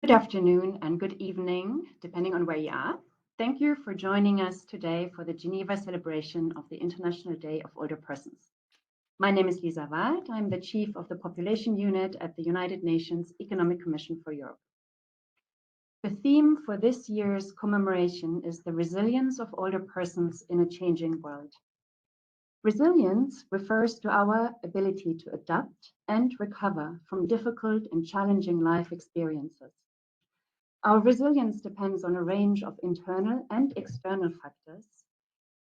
Good afternoon and good evening, depending on where you are. Thank you for joining us today for the Geneva celebration of the International Day of Older Persons. My name is Lisa Wald. I'm the Chief of the Population Unit at the United Nations Economic Commission for Europe. The theme for this year's commemoration is the resilience of older persons in a changing world. Resilience refers to our ability to adapt and recover from difficult and challenging life experiences. Our resilience depends on a range of internal and external factors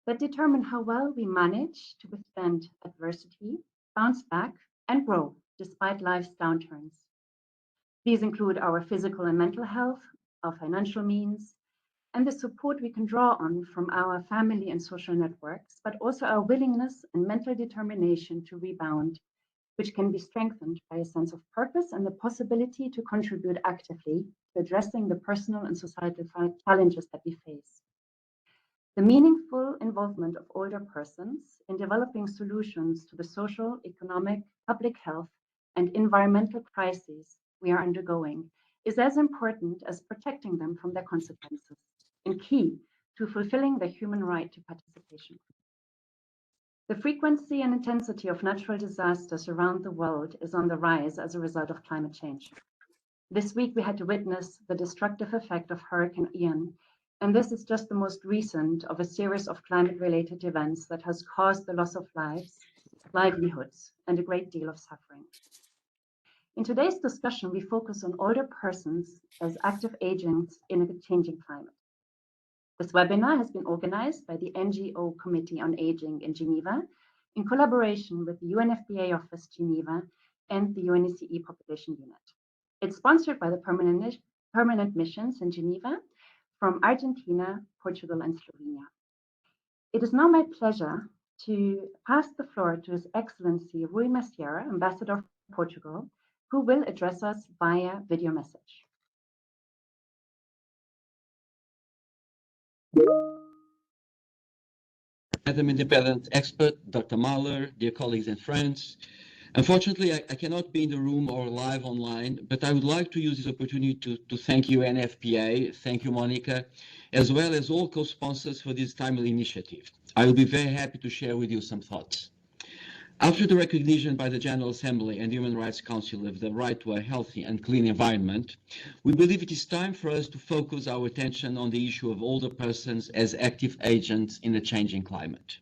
that determine how well we manage to withstand adversity, bounce back, and grow despite life's downturns. These include our physical and mental health, our financial means, and the support we can draw on from our family and social networks, but also our willingness and mental determination to rebound, which can be strengthened by a sense of purpose and the possibility to contribute actively to addressing the personal and societal challenges that we face. The meaningful involvement of older persons in developing solutions to the social, economic, public health, and environmental crises we are undergoing is as important as protecting them from their consequences and key to fulfilling the human right to participation. The frequency and intensity of natural disasters around the world is on the rise as a result of climate change. This week, we had to witness the destructive effect of Hurricane Ian, and this is just the most recent of a series of climate-related events that has caused the loss of lives, livelihoods, and a great deal of suffering. In today's discussion, we focus on older persons as active agents in a changing climate. This webinar has been organized by the NGO Committee on Aging in Geneva in collaboration with the UNFPA Office Geneva and the UNECE Population Unit. It's sponsored by the permanent missions in Geneva from Argentina, Portugal, and Slovenia. It is now my pleasure to pass the floor to His Excellency Rui Macieira, Ambassador of Portugal, who will address us via video message. Madam Independent Expert, Dr. Mahler, dear colleagues and friends. Unfortunately, I cannot be in the room or live online, but I would like to use this opportunity to thank you, NFPA, thank you, Monica, as well as all co-sponsors for this timely initiative. I will be very happy to share with you some thoughts. After the recognition by the General Assembly and the Human Rights Council of the right to a healthy and clean environment, we believe it is time for us to focus our attention on the issue of older persons as active agents in a changing climate.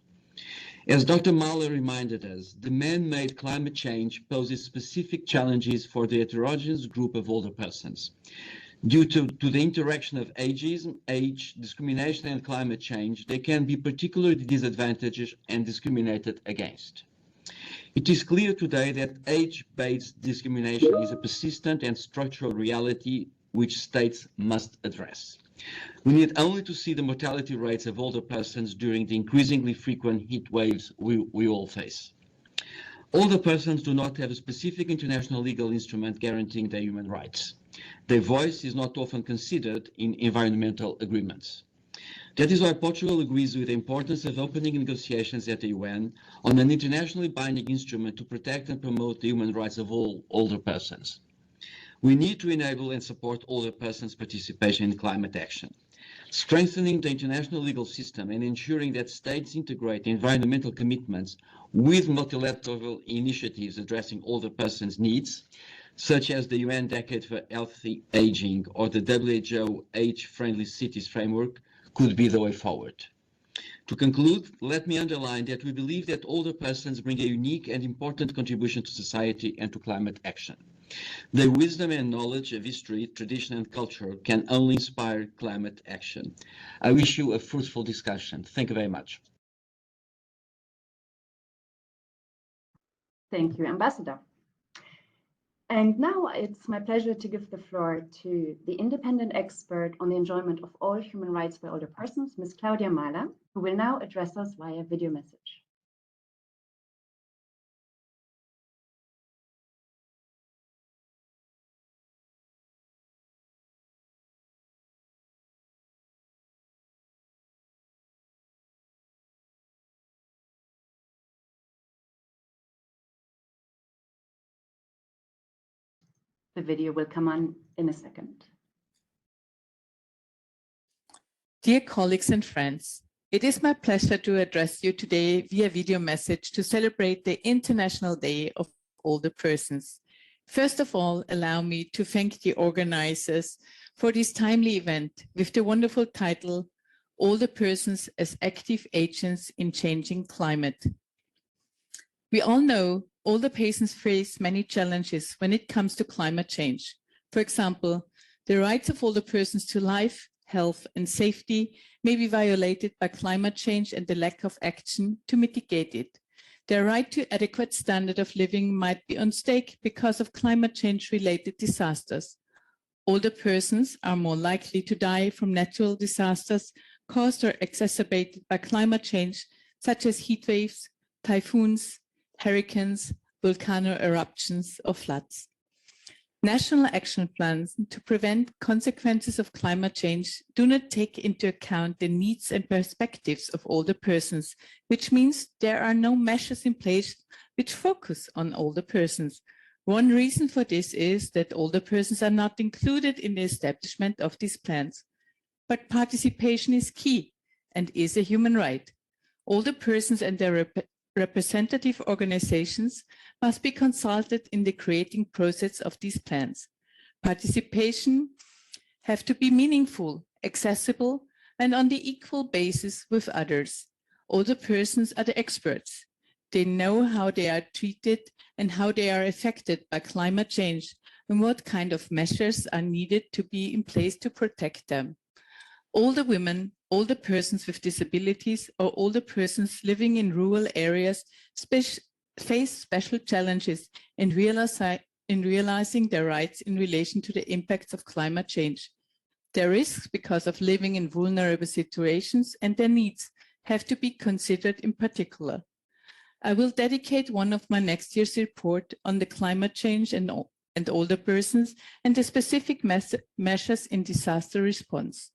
As Dr. Mahler reminded us, the man-made climate change poses specific challenges for the heterogeneous group of older persons. Due to the interaction of ageism, age, discrimination, and climate change, they can be particularly disadvantaged and discriminated against. It is clear today that age-based discrimination is a persistent and structural reality which states must address. We need only to see the mortality rates of older persons during the increasingly frequent heat waves we all face. Older persons do not have a specific international legal instrument guaranteeing their human rights. Their voice is not often considered in environmental agreements. That is why Portugal agrees with the importance of opening negotiations at the UN on an internationally binding instrument to protect and promote the human rights of all older persons. We need to enable and support older persons' participation in climate action. Strengthening the international legal system and ensuring that states integrate environmental commitments with multilateral initiatives addressing older persons' needs, such as the UN Decade for Healthy Aging or the WHO Age-Friendly Cities Framework, could be the way forward. To conclude, let me underline that we believe that older persons bring a unique and important contribution to society and to climate action. Their wisdom and knowledge of history, tradition, and culture can only inspire climate action. I wish you a fruitful discussion. Thank you very much. Thank you, Ambassador. And now it's my pleasure to give the floor to the independent expert on the enjoyment of all human rights by older persons, Ms. Claudia Mahler, who will now address us via video message. The video will come on in a second. Dear colleagues and friends, it is my pleasure to address you today via video message to celebrate the International Day of Older Persons. First of all, allow me to thank the organizers for this timely event with the wonderful title, Older Persons as Active Agents in Changing Climate. We all know older persons face many challenges when it comes to climate change. For example, the rights of older persons to life, health and safety may be violated by climate change and the lack of action to mitigate it. Their right to adequate standard of living might be on stake because of climate change related disasters. Older persons are more likely to die from natural disasters caused or exacerbated by climate change, such as heat waves, typhoons, hurricanes, volcano eruptions, or floods. National action plans to prevent consequences of climate change do not take into account the needs and perspectives of older persons, which means there are no measures in place which focus on older persons. One reason for this is that older persons are not included in the establishment of these plans. But participation is key and is a human right. Older persons and their representative organizations must be consulted in the creating process of these plans. Participation have to be meaningful, accessible, and on the equal basis with others. Older persons are the experts. They know how they are treated and how they are affected by climate change and what kind of measures are needed to be in place to protect them. Older women, older persons with disabilities, or older persons living in rural areas face special challenges in realizing their rights in relation to the impacts of climate change. Their risks because of living in vulnerable situations and their needs have to be considered in particular. I will dedicate one of my next year's report on the climate change and older persons and the specific measures in disaster response.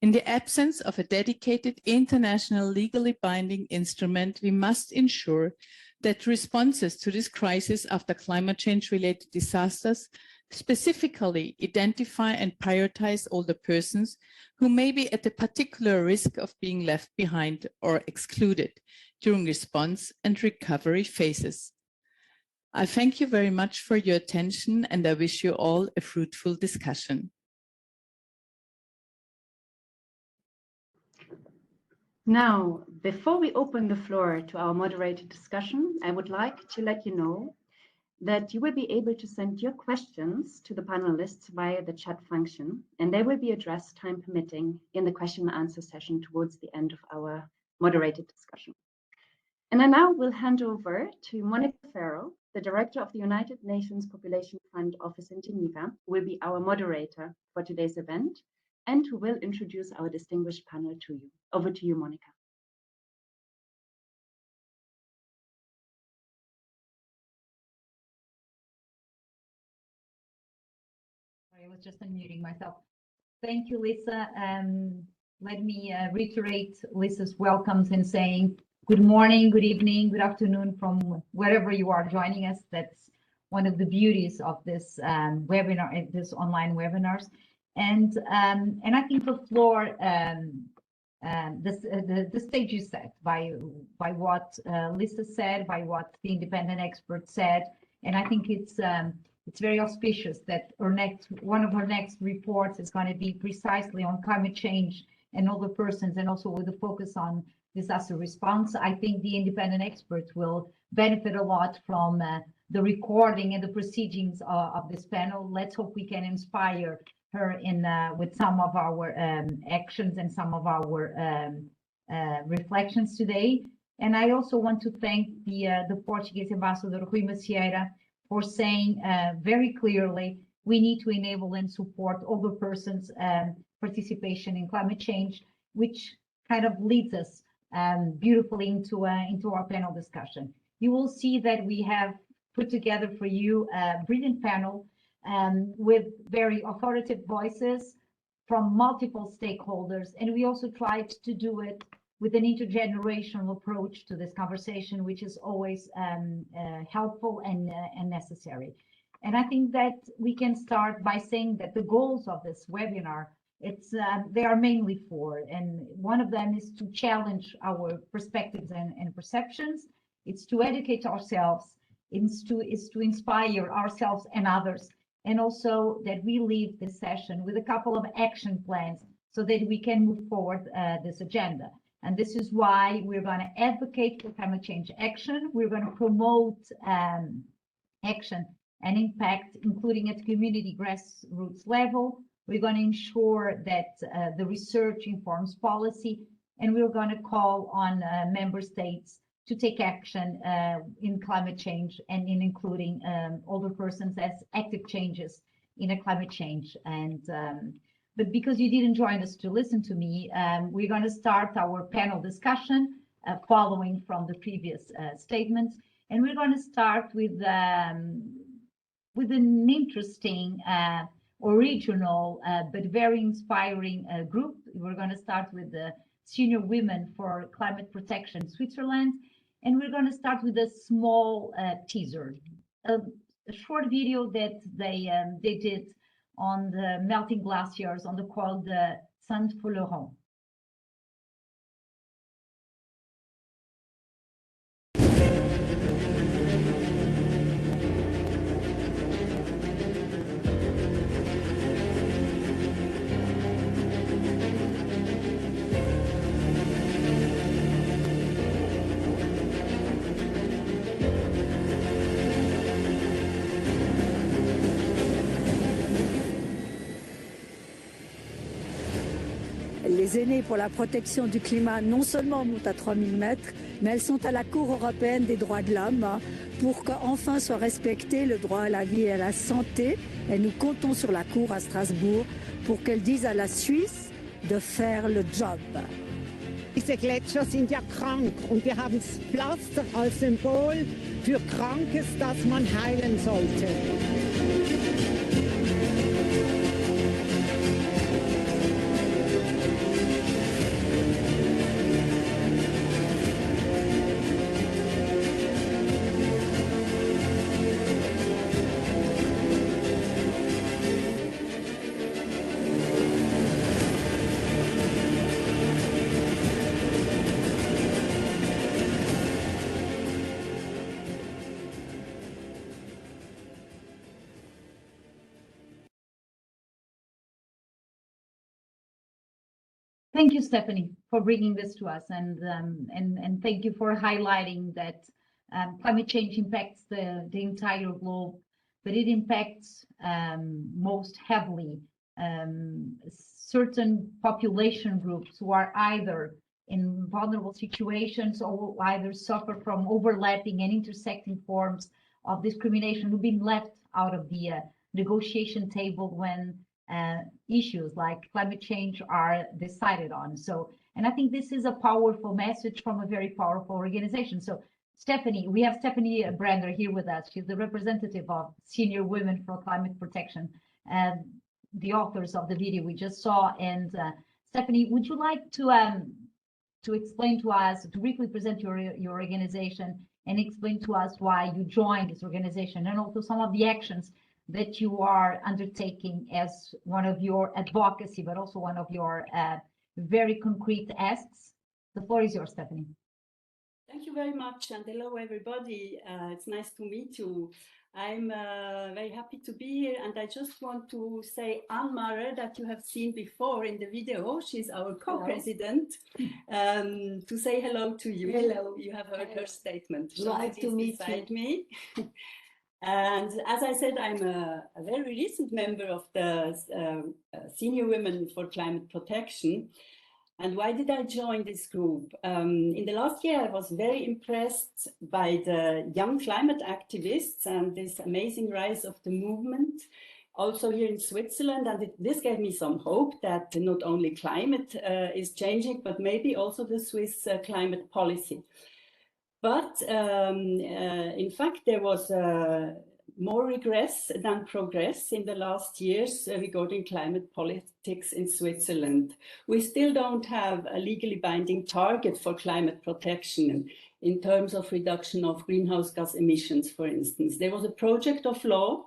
In the absence of a dedicated international legally binding instrument, we must ensure that responses to this crisis after climate change-related disasters specifically identify and prioritize older persons who may be at a particular risk of being left behind or excluded during response and recovery phases. I thank you very much for your attention, and I wish you all a fruitful discussion. Now, before we open the floor to our moderated discussion, I would like to let you know that you will be able to send your questions to the panelists via the chat function, and they will be addressed, time permitting, in the question and answer session towards the end of our moderated discussion. And I now will hand over to Monica Farrell, the Director of the United Nations Population Fund Office in Geneva, who will be our moderator for today's event, and who will introduce our distinguished panel to you. Over to you, Monica. I was just unmuting myself. Thank you, Lisa. Let me reiterate Lisa's welcomes in saying good morning, good evening, good afternoon from wherever you are joining us. That's one of the beauties of this webinar, this online webinars. And I think the floor, the stage is set by what Lisa said, by what the independent expert said, and I think it's very auspicious that one of our next reports is going to be precisely on climate change and older persons, and also with a focus on disaster response. I think the independent experts will benefit a lot from the recording and the proceedings of this panel. Let's hope we can inspire her with some of our actions and some of our reflections today. And I also want to thank the Portuguese ambassador Rui Macieira for saying very clearly we need to enable and support older persons' participation in climate change, which kind of leads us beautifully into our panel discussion. You will see that we have put together for you a brilliant panel with very authoritative voices from multiple stakeholders, and we also tried to do it with an intergenerational approach to this conversation, which is always helpful and necessary. And I think that we can start by saying that the goals of this webinar They are mainly four, and one of them is to challenge our perspectives and perceptions. It's to educate ourselves. It's to inspire ourselves and others, and also that we leave this session with a couple of action plans so that we can move forward this agenda. And this is why we're going to advocate for climate change action. We're going to promote action and impact, including at community grassroots level. We're going to ensure that the research informs policy, and we're going to call on member states to take action in climate change and in including older persons as active changes in a climate change. And but because you didn't join us to listen to me, we're going to start our panel discussion following from the previous statements, and we're going to start with an interesting original but very inspiring group. We're going to start with the Senior Women for Climate Protection Switzerland, and we're going to start with a small teaser, a short video that they did on the melting glaciers on the col de Saint-Flourent. Les aînées pour la protection du climat non seulement montent à 3000 mètres, mais elles sont à la Cour européenne des droits de l'homme pour qu'enfin soit respecté le droit à la vie et à la santé. Et nous comptons sur la Cour à Strasbourg pour qu'elle dise à la Suisse de faire le job. Diese Gletscher sind ja krank und wir haben das Pflaster als Symbol für Krankes, das man heilen sollte. Thank you, Stephanie, for bringing this to us, and thank you for highlighting that climate change impacts the entire globe, but it impacts most heavily certain population groups who are either in vulnerable situations or either suffer from overlapping and intersecting forms of discrimination, who've been left out of the negotiation table when issues like climate change are decided on. So, and I think this is a powerful message from a very powerful organization. So, Stephanie, we have Stephanie Brander here with us. She's the representative of Senior Women for Climate Protection, the authors of the video we just saw. And Stephanie, would you like to explain to us, to briefly present your organization and explain to us why you joined this organization, and also some of the actions that you are undertaking as one of your advocacy, but also one of your very concrete asks? The floor is yours, Stephanie. Thank you very much, and hello everybody. It's nice to meet you. I'm very happy to be here, and I just want to say Anne-Mare, that you have seen before in the video. She's our co-president, to say hello to you. Hello. You have heard her statement. Glad to meet beside me. And as I said, I'm a very recent member of the Senior Women for Climate Protection. And why did I join this group? In the last year, I was very impressed by the young climate activists and this amazing rise of the movement, also here in Switzerland. And this gave me some hope that not only climate is changing, but maybe also the Swiss climate policy. But in fact, there was more regress than progress in the last years regarding climate politics in Switzerland. We still don't have a legally binding target for climate protection in terms of reduction of greenhouse gas emissions, for instance. There was a project of law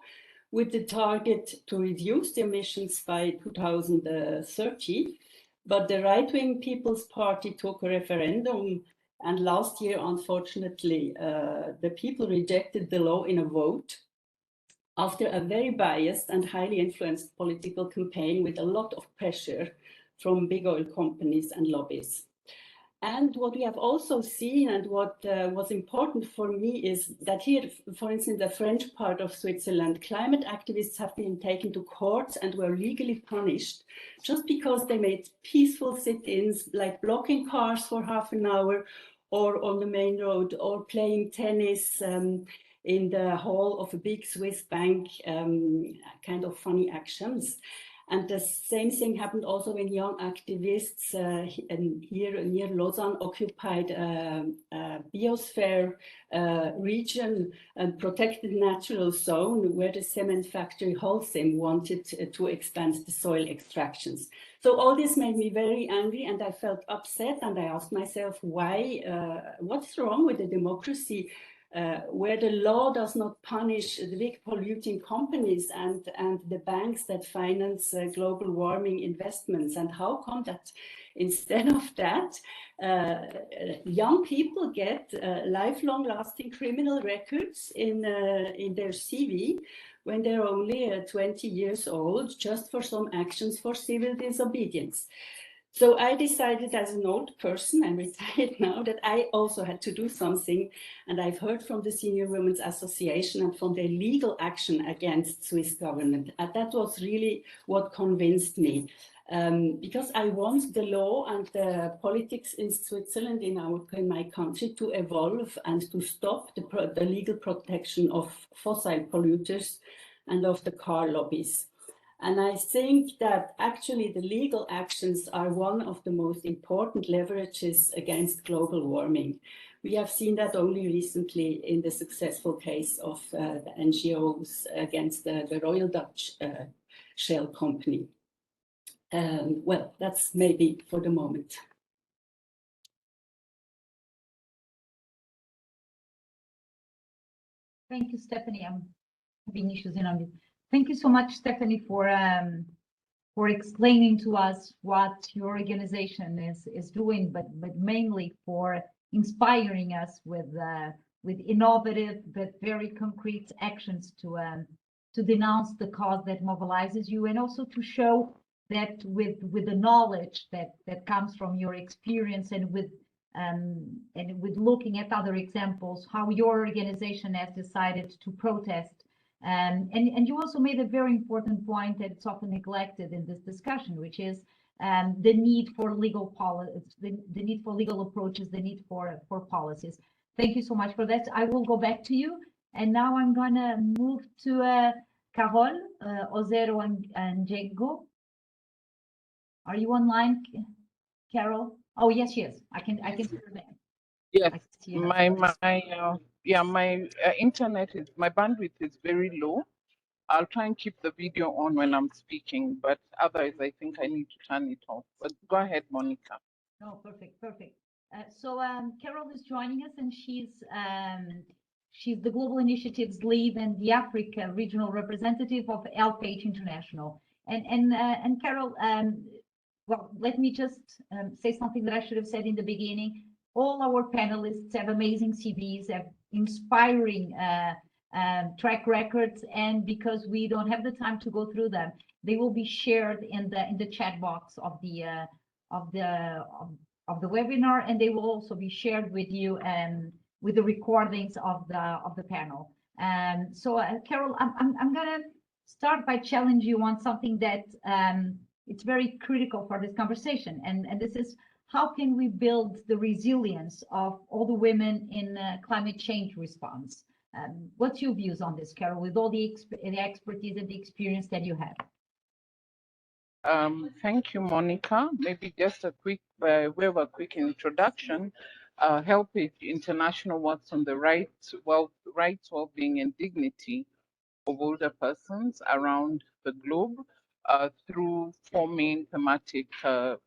with the target to reduce the emissions by 2030. But the right-wing People's Party took a referendum, and last year, unfortunately, the people rejected the law in a vote after a very biased and highly influenced political campaign with a lot of pressure from big oil companies and lobbies. And what we have also seen, and what was important for me, is that here, for instance, the French part of Switzerland, climate activists have been taken to court and were legally punished just because they made peaceful sit-ins, like blocking cars for half an hour or on the main road, or playing tennis in the hall of a big Swiss bank, kind of funny actions. And the same thing happened also when young activists here near Lausanne occupied a biosphere region and protected natural zone where the cement factory Holcim wanted to expand the soil extractions. So all this made me very angry, and I felt upset, and I asked myself, why, what's wrong with the democracy? Where the law does not punish the big polluting companies and the banks that finance global warming investments. And how come that instead of that, young people get lifelong lasting criminal records in their CV when they're only 20 years old, just for some actions for civil disobedience? So I decided, as an old person, I'm retired now, that I also had to do something. And I've heard from the Senior Women's Association and from their legal action against Swiss government. And that was really what convinced me. Because I want the law and the politics in Switzerland, in my country, to evolve and to stop the legal protection of fossil polluters and of the car lobbies. And I think that actually the legal actions are one of the most important leverages against global warming. We have seen that only recently in the successful case of the NGOs against the Royal Dutch Shell company. Well, that's maybe for the moment. Thank you, Stephanie. I'm having issues in on this. Thank you so much, Stephanie, for explaining to us what your organization is doing, but mainly for inspiring us with innovative but very concrete actions to denounce the cause that mobilizes you, and also to show that with the knowledge that comes from your experience and with looking at other examples, how your organization has decided to protest. And you also made a very important point that it's often neglected in this discussion, which is the need for legal the need for legal approaches, the need for policies. Thank you so much for that. I will go back to you, and now I'm gonna move to Carol, Ozero, and Diego. Are you online, Carol? Oh yes, I can see your name. Yes, my internet is, my bandwidth is very low. I'll try and keep the video on when I'm speaking, but otherwise I think I need to turn it off. But go ahead, Monica. Oh, perfect. So Carol is joining us, and she's the Global Initiatives Lead and the Africa Regional Representative of LPH International. And Carol, well, let me just say something that I should have said in the beginning. All our panelists have amazing CVs, have inspiring track records, and because we don't have the time to go through them, they will be shared in the chat box of the webinar, and they will also be shared with you with the recordings of the panel. So Carol, I'm gonna start by challenging you on something that it's very critical for this conversation, and this is, how can we build the resilience of all the women in climate change response? What's your views on this, Carol, with all the expertise and the experience that you have? Thank you, Monica. Maybe just a quick, quick introduction. HelpAge International works on the rights, well-being, and dignity of older persons around the globe through four main thematic areas: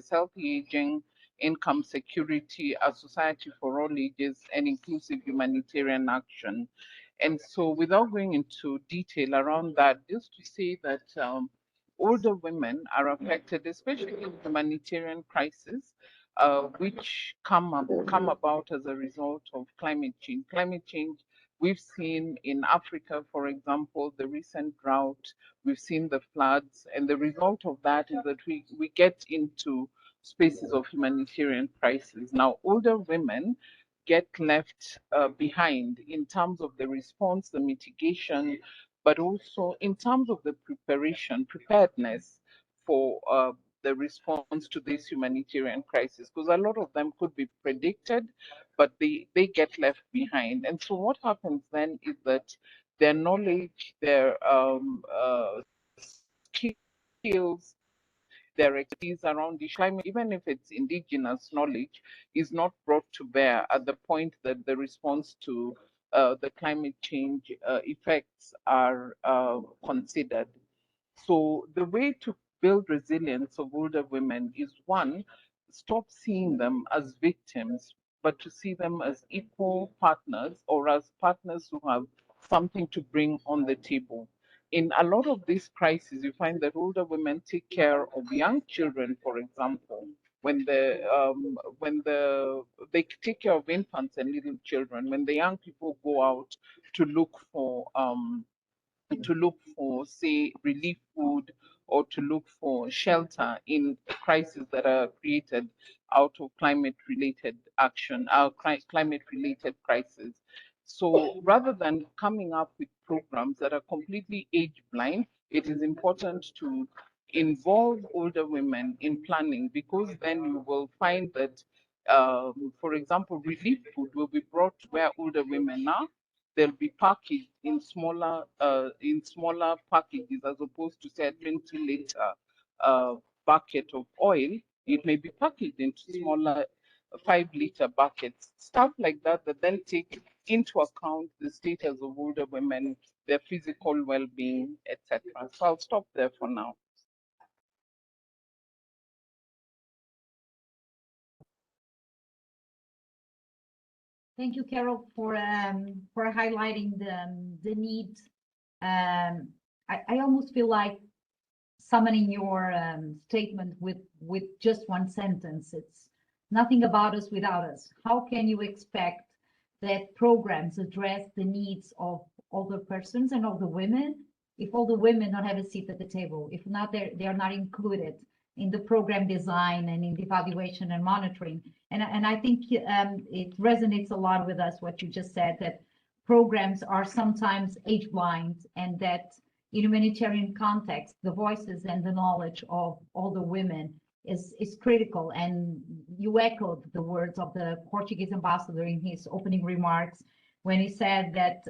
healthy aging, income security, a society for all ages, and inclusive humanitarian action. And so without going into detail around that, just to say that older women are affected, especially in humanitarian crises, which come about as a result of climate change. Climate change, we've seen in Africa, for example, the recent drought, we've seen the floods, and the result of that is that we get into spaces of humanitarian crisis. Now, older women get left behind in terms of the response, the mitigation, but also in terms of the preparedness for the response to this humanitarian crisis, because a lot of them could be predicted, but they get left behind. And so what happens then is that their knowledge, their skills, their expertise around the climate, even if it's indigenous knowledge, is not brought to bear at the point that the response to the climate change effects are considered. So the way to build resilience of older women is, one, stop seeing them as victims, but to see them as equal partners, or as partners who have something to bring on the table. In a lot of these crises, you find that older women take care of young children, for example, when they take care of infants and little children, when the young people go out to look for say, relief food, or to look for shelter in crises that are created out of climate-related action, climate-related crises. So rather than coming up with programs that are completely age-blind, it is important to involve older women in planning, because then you will find that, for example, relief food will be brought to where older women are. They'll be packaged in smaller packages, as opposed to say a 20-liter bucket of oil. It may be packaged into smaller 5-liter buckets, stuff like that, that then take into account the status of older women, their physical well-being, etc. So I'll stop there for now. Thank you, Carol, for highlighting the need. I almost feel like summoning your statement with just one sentence. It's nothing about us without us. How can you expect that programs address the needs of older persons and older women if all the women don't have a seat at the table? If not, they are not included in the program design and in the evaluation and monitoring. And I think it resonates a lot with us, what you just said, that programs are sometimes age blind, and that in humanitarian context, the voices and the knowledge of older women is critical. And you echoed the words of the Portuguese ambassador in his opening remarks when he said that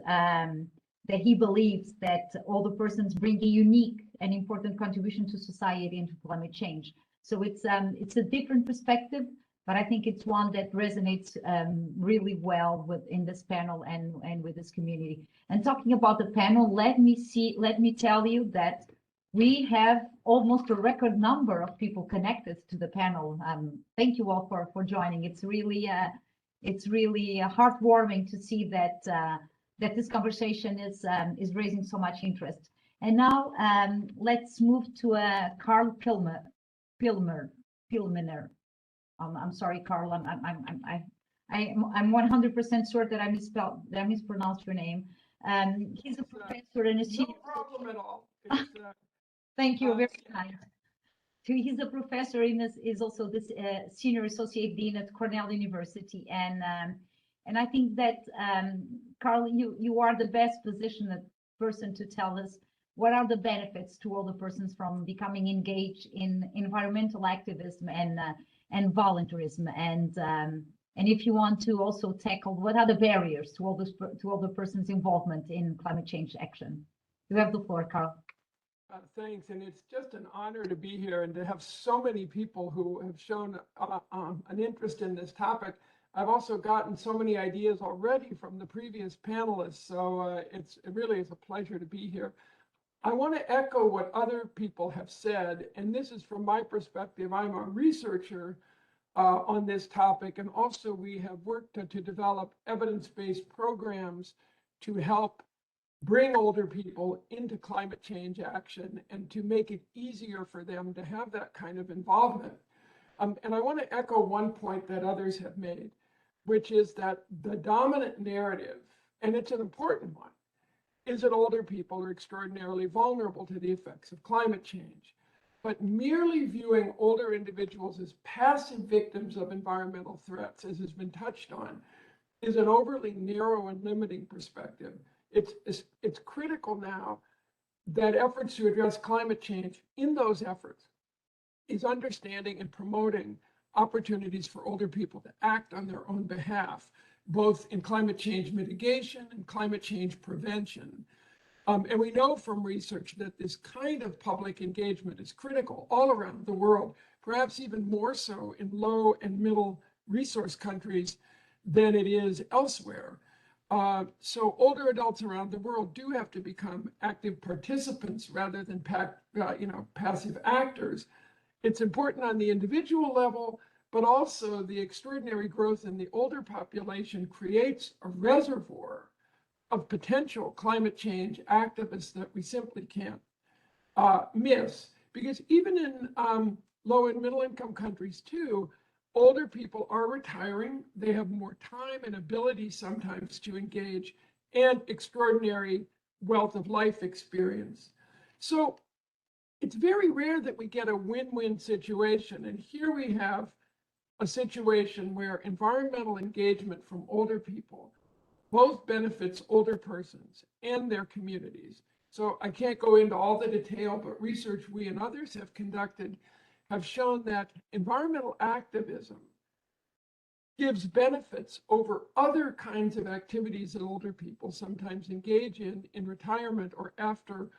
that he believes that older persons bring a unique and important contribution to society and to climate change. So it's a different perspective, but I think it's one that resonates really well in this panel and with this community. And talking about the panel, let me tell you that we have almost a record number of people connected to the panel. Thank you all for joining. It's really heartwarming to see that that this conversation is raising so much interest. And now let's move to Carl Pilmer. I'm sorry, Carl. I'm 100% sure that I mispronounced your name. He's a professor and a senior. No problem at all. Thank you, very kind. He's a professor and is also this senior associate dean at Cornell University, and I think that Carl, you are the best positioned person to tell us what are the benefits to older persons from becoming engaged in environmental activism and volunteerism, and if you want to also tackle what are the barriers to older persons' involvement in climate change action. You have the floor, Carl. Thanks, and it's just an honor to be here and to have so many people who have shown an interest in this topic. I've also gotten so many ideas already from the previous panelists, so it really is a pleasure to be here. I want to echo what other people have said, and this is from my perspective. I'm a researcher on this topic, and also we have worked to develop evidence-based programs to help bring older people into climate change action and to make it easier for them to have that kind of involvement. And I want to echo one point that others have made, which is that the dominant narrative, and it's an important one, is that older people are extraordinarily vulnerable to the effects of climate change. But merely viewing older individuals as passive victims of environmental threats, as has been touched on, is an overly narrow and limiting perspective. It's critical now that efforts to address climate change, in those efforts, is understanding and promoting opportunities for older people to act on their own behalf, both in climate change mitigation and climate change prevention. And we know from research that this kind of public engagement is critical all around the world, perhaps even more so in low and middle resource countries than it is elsewhere. So older adults around the world do have to become active participants rather than passive actors. It's important on the individual level, but also the extraordinary growth in the older population creates a reservoir of potential climate change activists that we simply can't miss. Because even in low and middle income countries too, older people are retiring. They have more time and ability sometimes to engage, and extraordinary wealth of life experience. So it's very rare that we get a win-win situation. And here we have a situation where environmental engagement from older people both benefits older persons and their communities. So I can't go into all the detail, but research we and others have conducted have shown that environmental activism gives benefits over other kinds of activities that older people sometimes engage in retirement or after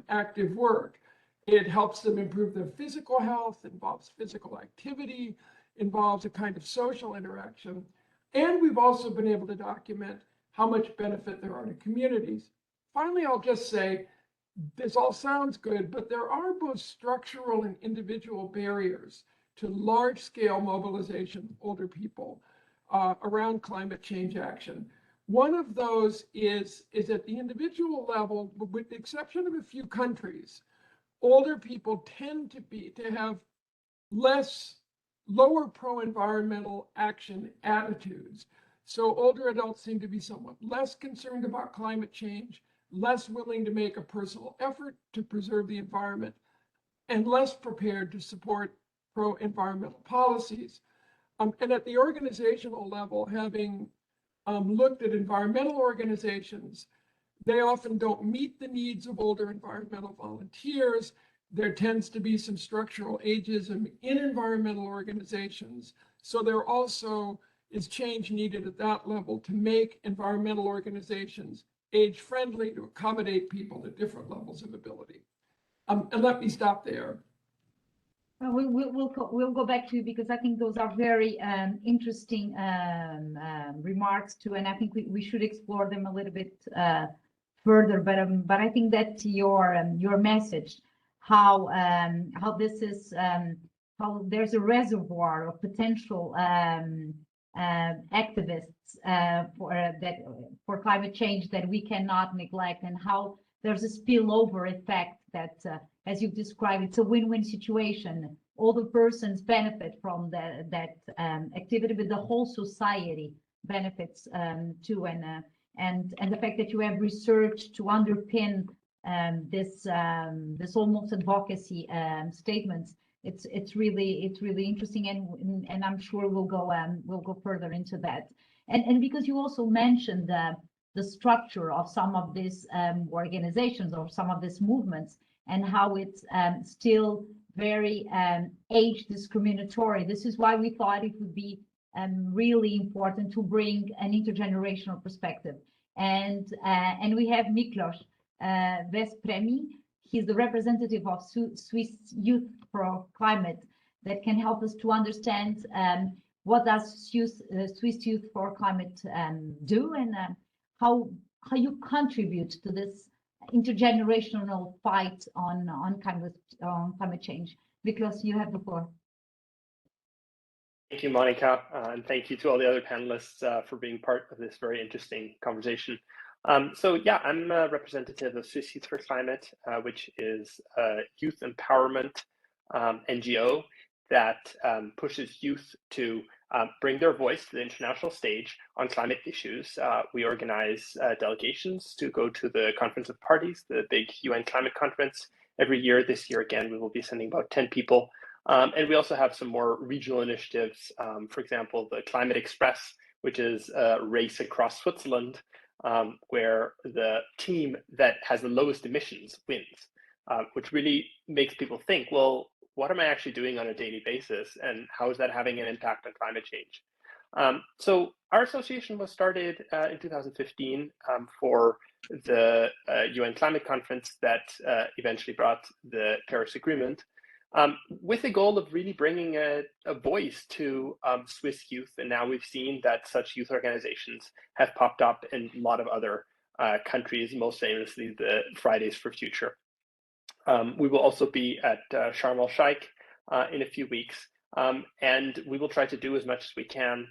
active work. It helps them improve their physical health, involves physical activity, involves a kind of social interaction. And we've also been able to document how much benefit there are to communities. Finally, I'll just say, this all sounds good, but there are both structural and individual barriers to large-scale mobilization of older people around climate change action. One of those is at the individual level, with the exception of a few countries, older people tend to have lower pro-environmental action attitudes. So older adults seem to be somewhat less concerned about climate change, less willing to make a personal effort to preserve the environment, and less prepared to support pro-environmental policies. And at the organizational level, having looked at environmental organizations, they often don't meet the needs of older environmental volunteers. There tends to be some structural ageism in environmental organizations. So there also is change needed at that level to make environmental organizations age-friendly, to accommodate people at different levels of ability. And let me stop there. We'll go back to you, because I think those are very interesting remarks too, and I think we should explore them a little bit further. But I think that your message, how this is how there's a reservoir of potential activists for climate change that we cannot neglect, and how there's a spillover effect that, as you've described, it's a win-win situation. All the persons benefit from that activity, but the whole society benefits too. And the fact that you have research to underpin this almost advocacy statements, it's really interesting, and I'm sure we'll go further into that. And because you also mentioned the structure of some of these organizations or some of these movements, and how it's still very age discriminatory. This is why we thought it would be really important to bring an intergenerational perspective. And we have Miklos Vespremi. He's the representative of Swiss Youth for Climate, that can help us to understand what does Swiss Youth for Climate do, and how you contribute to this intergenerational fight on climate change. Because you have the floor. Thank you, Monica, and thank you to all the other panelists for being part of this very interesting conversation. So yeah, I'm a representative of Swiss Youth for Climate, which is a youth empowerment NGO that pushes youth to bring their voice to the international stage on climate issues. We organize delegations to go to the Conference of Parties, the big UN climate conference every year. This year, again, we will be sending about 10 people. And we also have some more regional initiatives. For example, the Climate Express, which is a race across Switzerland, where the team that has the lowest emissions wins, which really makes people think, well, what am I actually doing on a daily basis, and how is that having an impact on climate change? So our association was started in 2015 for the UN climate conference that eventually brought the Paris Agreement, with the goal of really bringing a voice to Swiss youth. And now we've seen that such youth organizations have popped up in a lot of other countries, most famously the Fridays for Future. We will also be at Sharm el-Sheikh in a few weeks, and we will try to do as much as we can,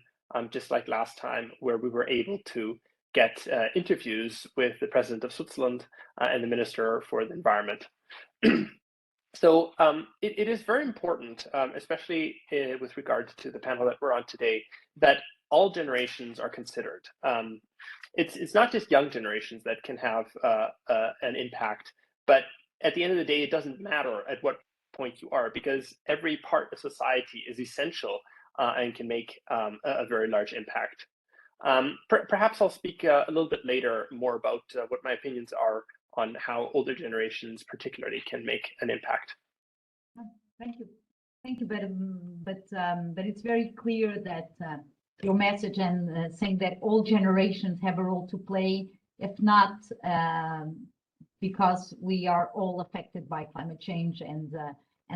just like last time, where we were able to get interviews with the President of Switzerland and the Minister for the Environment. So it is very important, especially with regard to the panel that we're on today, that all generations are considered. It's not just young generations that can have an impact, but at the end of the day, it doesn't matter at what point you are, because every part of society is essential and can make a very large impact. Perhaps I'll speak a little bit later more about what my opinions are on how older generations particularly can make an impact. Thank you, but it's very clear that your message and saying that all generations have a role to play, if not because we are all affected by climate change, and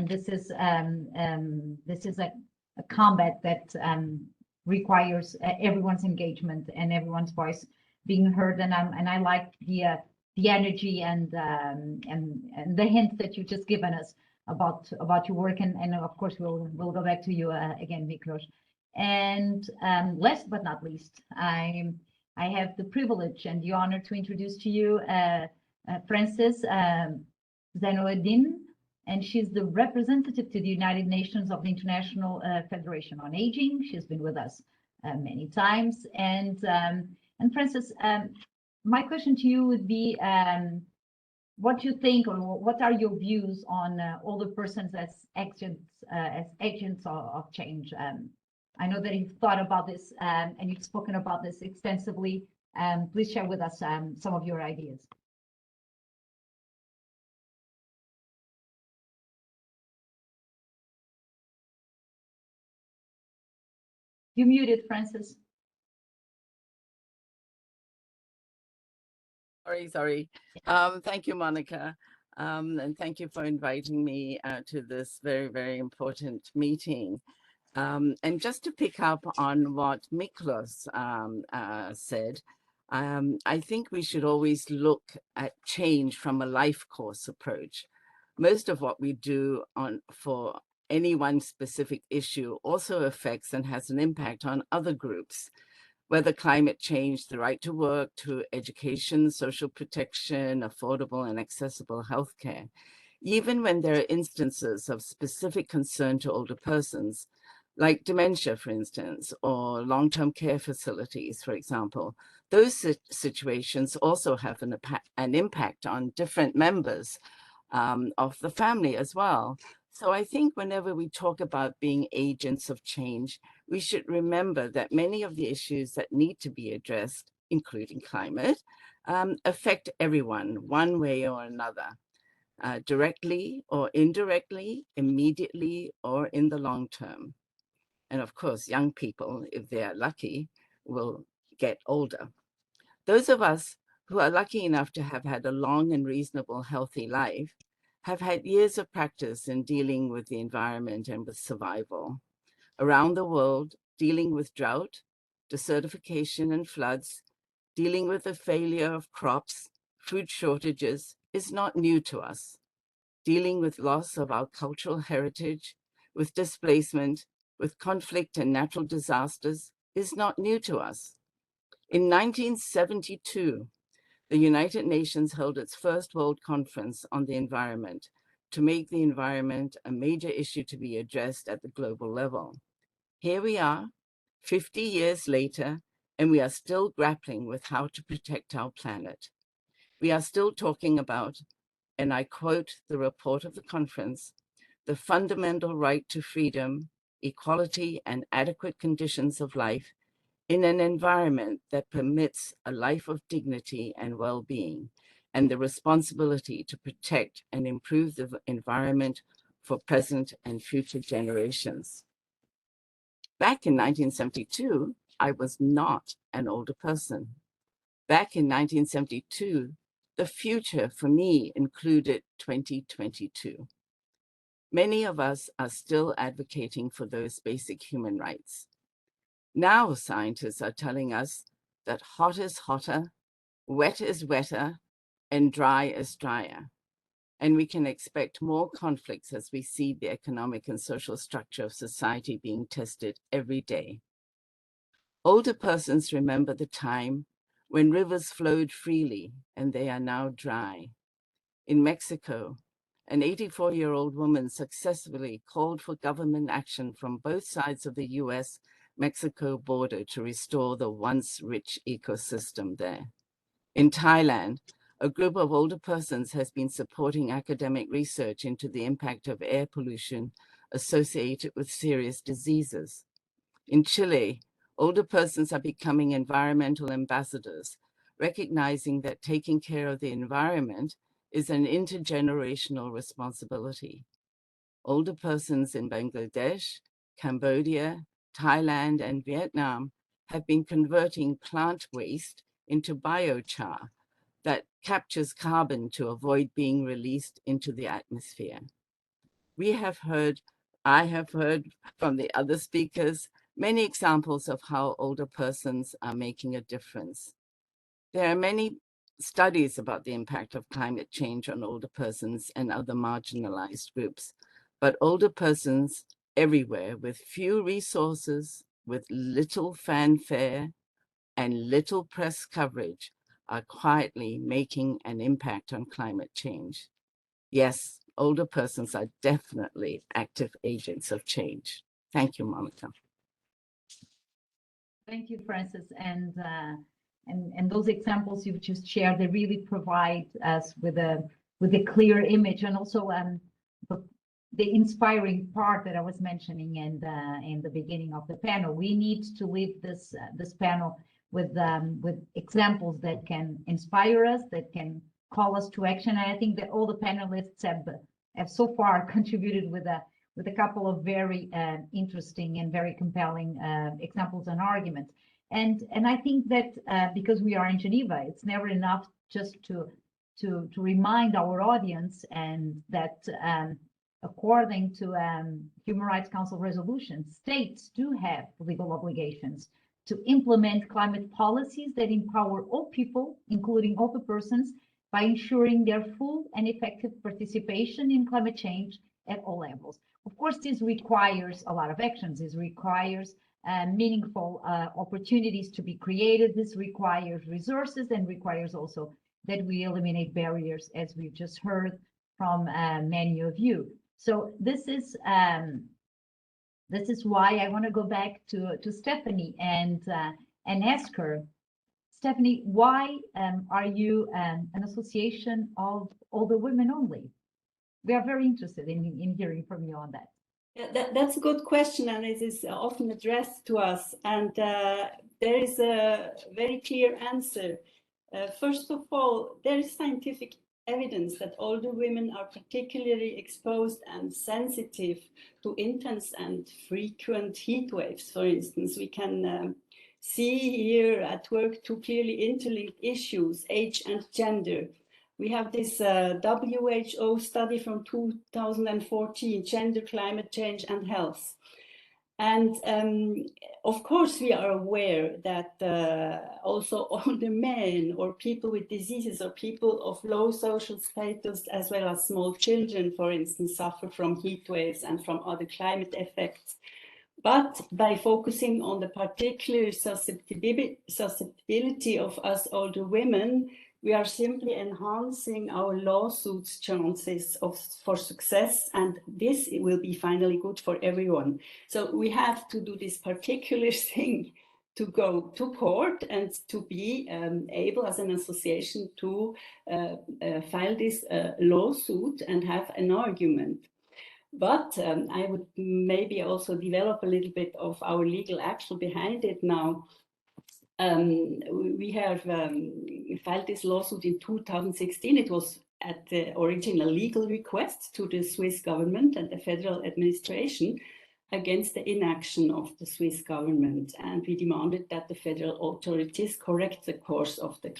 this is a combat that requires everyone's engagement and everyone's voice being heard. And I like the energy and the hint that you've just given us about your work, and of course we'll go back to you again, Miklos. And last but not least, I have the privilege and the honor to introduce to you Frances Zenoedin, and she's the representative to the United Nations of the International Federation on Aging. She's been with us many times, and Frances, my question to you would be, what you think, or what are your views on older persons as agents of change? I know that you've thought about this and you've spoken about this extensively. Please share with us some of your ideas. You're muted, Frances. Sorry. Thank you, Monica. And thank you for inviting me to this very, very important meeting. And just to pick up on what Miklos said, I think we should always look at change from a life course approach. Most of what we do for any one specific issue also affects and has an impact on other groups, whether climate change, the right to work, to education, social protection, affordable and accessible healthcare. Even when there are instances of specific concern to older persons, like dementia, for instance, or long-term care facilities, for example, those situations also have an impact on different members of the family as well. So I think whenever we talk about being agents of change, we should remember that many of the issues that need to be addressed, including climate, affect everyone one way or another, directly or indirectly, immediately or in the long term. And of course, young people, if they are lucky, will get older. Those of us who are lucky enough to have had a long and reasonable, healthy life have had years of practice in dealing with the environment and with survival. Around the world, dealing with drought, desertification and floods, dealing with the failure of crops, food shortages is not new to us. Dealing with loss of our cultural heritage, with displacement, with conflict and natural disasters is not new to us. In 1972, The United Nations held its first World Conference on the environment to make the environment a major issue to be addressed at the global level. Here we are, 50 years later, and we are still grappling with how to protect our planet. We are still talking about, and I quote the report of the conference, the fundamental right to freedom, equality, and adequate conditions of life in an environment that permits a life of dignity and well-being, and the responsibility to protect and improve the environment for present and future generations. Back in 1972, I was not an older person. Back in 1972, the future for me included 2022. Many of us are still advocating for those basic human rights. Now scientists are telling us that hot is hotter, wet is wetter, and dry is drier. And we can expect more conflicts as we see the economic and social structure of society being tested every day. Older persons remember the time when rivers flowed freely and they are now dry. In Mexico, an 84-year-old woman successfully called for government action from both sides of the US-Mexico border to restore the once rich ecosystem there. In Thailand, a group of older persons has been supporting academic research into the impact of air pollution associated with serious diseases. In Chile, older persons are becoming environmental ambassadors, recognizing that taking care of the environment is an intergenerational responsibility. Older persons in Bangladesh, Cambodia, Thailand, and Vietnam have been converting plant waste into biochar that captures carbon to avoid being released into the atmosphere. I have heard from the other speakers many examples of how older persons are making a difference. There are many studies about the impact of climate change on older persons and other marginalized groups, but older persons everywhere with few resources, with little fanfare and little press coverage are quietly making an impact on climate change. Yes, older persons are definitely active agents of change. Thank you, Monica. Thank you, Frances, and those examples you've just shared, they really provide us with a clear image, and also the inspiring part that I was mentioning in the beginning of the panel. We need to leave this panel with examples that can inspire us, that can call us to action. And I think that all the panelists have so far contributed with a couple of very interesting and very compelling examples and arguments. And I think that because we are in Geneva, it's never enough just to remind our audience and that according to Human Rights Council resolutions, states do have legal obligations to implement climate policies that empower all people, including older persons, by ensuring their full and effective participation in climate change at all levels. Of course, this requires a lot of actions. This requires meaningful opportunities to be created. This requires resources and requires also that we eliminate barriers, as we've just heard from many of you. So this is why I want to go back to Stephanie and ask her, Stephanie, why are you an association of older women only? We are very interested in hearing from you on that. Yeah, that's a good question, and it is often addressed to us. And there is a very clear answer. First of all, there is scientific evidence that older women are particularly exposed and sensitive to intense and frequent heat waves. For instance, we can see here at work two clearly interlinked issues, age and gender. We have this WHO study from 2014, Gender, Climate Change and Health. And of course, we are aware that also older men or people with diseases or people of low social status, as well as small children, for instance, suffer from heat waves and from other climate effects. But by focusing on the particular susceptibility of us older women, We are simply enhancing our lawsuits chances for success, and this will be finally good for everyone. So we have to do this particular thing to go to court and to be able as an association to file this lawsuit and have an argument. But I would maybe also develop a little bit of our legal action behind it now. We have filed this lawsuit in 2016. It was at the original legal request to the Swiss government and the federal administration against the inaction of the Swiss government. And we demanded that the federal authorities correct the course of the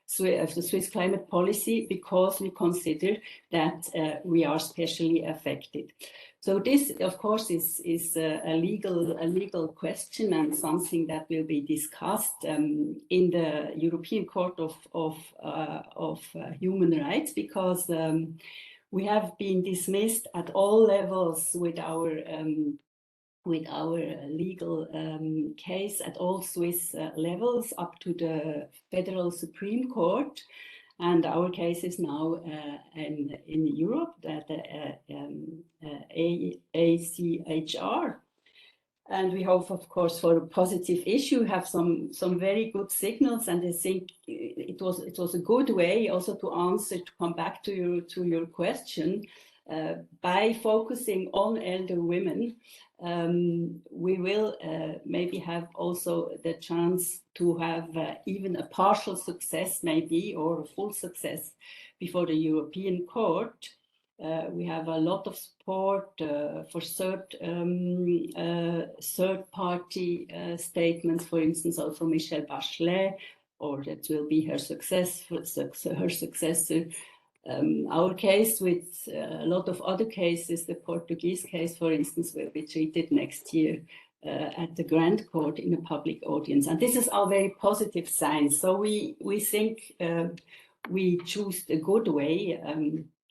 Swiss climate policy, because we consider that we are specially affected. So this, of course, is a legal question and something that will be discussed in the European Court of Human Rights, because we have been dismissed at all levels with our legal case at all Swiss levels up to the Federal Supreme Court. And our case is now in Europe, at the ACHR. And we hope, of course, for a positive issue, have some very good signals. And I think it was a good way also to answer, to come back to your question. By focusing on elder women, we will maybe have also the chance to have even a partial success, maybe, or a full success before the European Court. We have a lot of support for third-party statements, for instance, also from Michelle Bachelet, or that will be her successor. Our case, with a lot of other cases, the Portuguese case, for instance, will be treated next year at the Grand Court in a public audience. And this is our very positive sign. So we think we choose a good way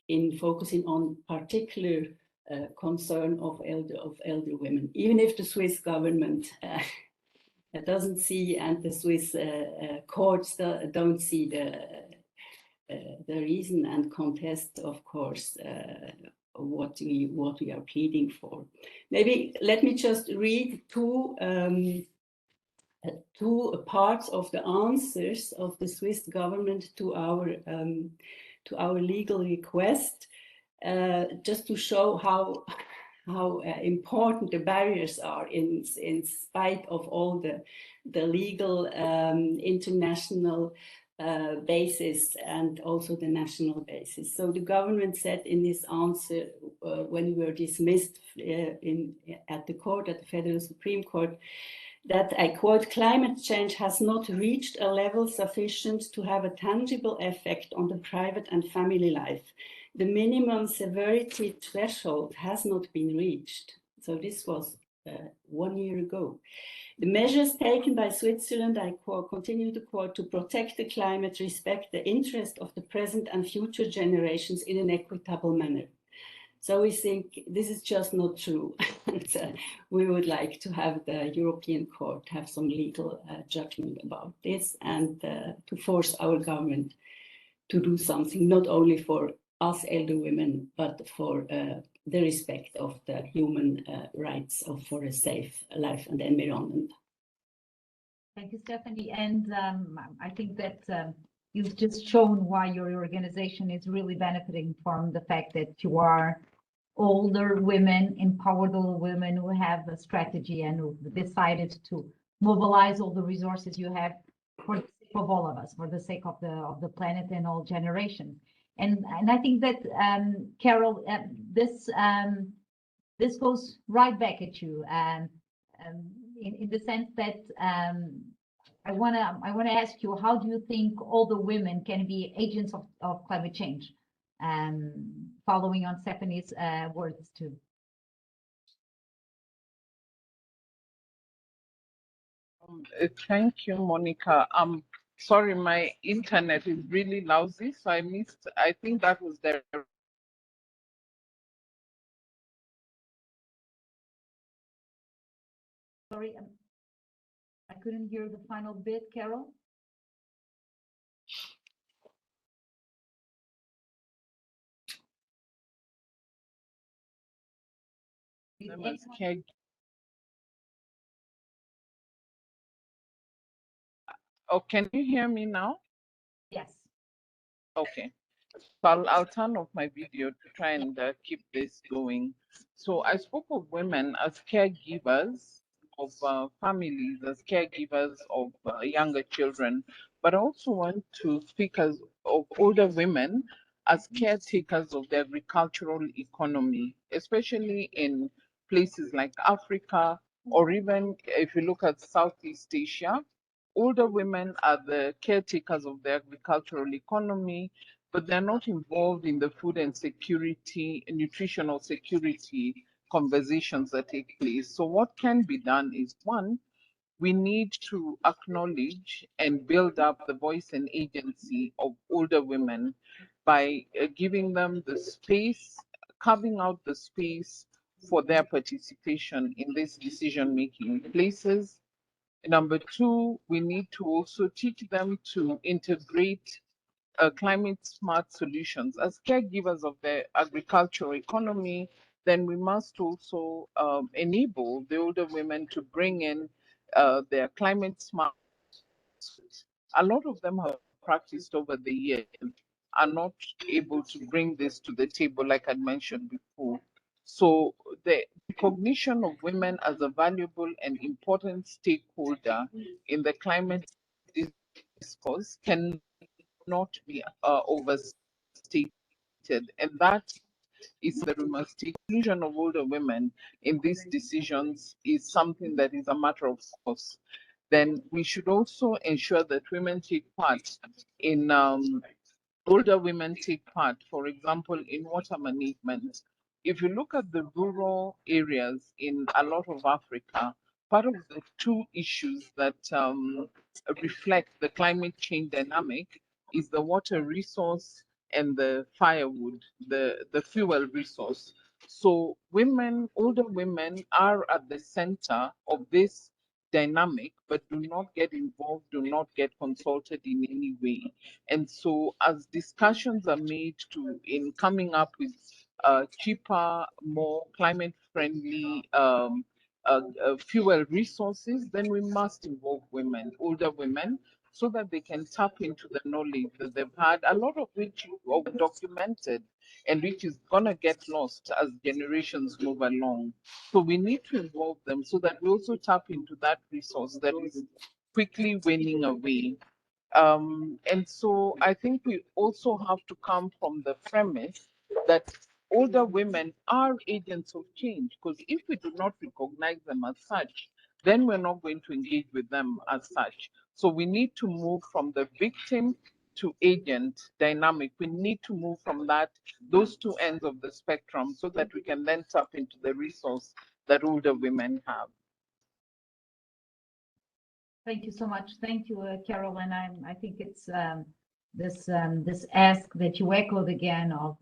in focusing on particular concern of elder women, even if the Swiss government doesn't see, and the Swiss courts don't see the reason and contest, of course, what we are pleading for. Maybe let me just read two parts of the answers of the Swiss government to our legal request, just to show how important the barriers are in spite of all the legal international basis and also the national basis. So the government said in this answer, when we were dismissed at the court, at the Federal Supreme Court, that, I quote, "Climate change has not reached a level sufficient to have a tangible effect on the private and family life. The minimum severity threshold has not been reached." So this was 1 year ago. "The measures taken by Switzerland," I quote, continue to quote, "to protect the climate respect the interest of the present and future generations in an equitable manner." So we think this is just not true. And, we would like to have the European Court have some legal judgment about this, and to force our government to do something, not only for us elder women, but for the respect of the human rights for a safe life and environment. Thank you, Stephanie. And I think that you've just shown why your organization is really benefiting from the fact that you are older women, empowered older women who have a strategy and who decided to mobilize all the resources you have for the sake of all of us, for the sake of the planet and all generations. And I think that Carol, this goes right back at you, in the sense that I wanna ask you, how do you think older women can be agents of climate change? Following on Stephanie's words too. Thank you, Monica. Sorry, my internet is really lousy, so I missed. I think that was the. Sorry, I couldn't hear the final bit, Carol. them as caregivers. Oh, can you hear me now? Yes. Okay. So I'll turn off my video to try and keep this going. So I spoke of women as caregivers of families, as caregivers of younger children, but I also want to speak as of older women as caretakers of the agricultural economy, especially in places like Africa, or even if you look at Southeast Asia. Older women are the caretakers of the agricultural economy, but they're not involved in the food and security, nutritional security conversations that take place. So what can be done is, one, we need to acknowledge and build up the voice and agency of older women by giving them the space, carving out the space for their participation in this decision-making places. Number two, we need to also teach them to integrate climate smart solutions. As caregivers of the agricultural economy, then we must also enable the older women to bring in their climate smart. A lot of them have practiced over the years, are not able to bring this to the table, like I mentioned before. So the recognition of women as a valuable and important stakeholder in the climate discourse cannot be overstated, and that is that we must take inclusion of older women in these decisions is something that is a matter of course. Then we should also ensure that women take part in older women take part, for example, in water management. If you look at the rural areas in a lot of Africa, part of the two issues that reflect the climate change dynamic is the water resource and the firewood, the fuel resource. So women, older women are at the center of this dynamic, but do not get involved, do not get consulted in any way. And so as discussions are made to in coming up with cheaper, more climate friendly fuel resources, then we must involve women, older women, so that they can tap into the knowledge that they've had, a lot of which are documented and which is going to get lost as generations move along. So we need to involve them so that we also tap into that resource that is quickly waning away. And so I think we also have to come from the premise that older women are agents of change, because if we do not recognize them as such, then we're not going to engage with them as such. So we need to move from the victim to agent dynamic. We need to move from those two ends of the spectrum so that we can then tap into the resource that older women have. Thank you so much. Thank you, Carol. And I think it's this ask that you echoed again of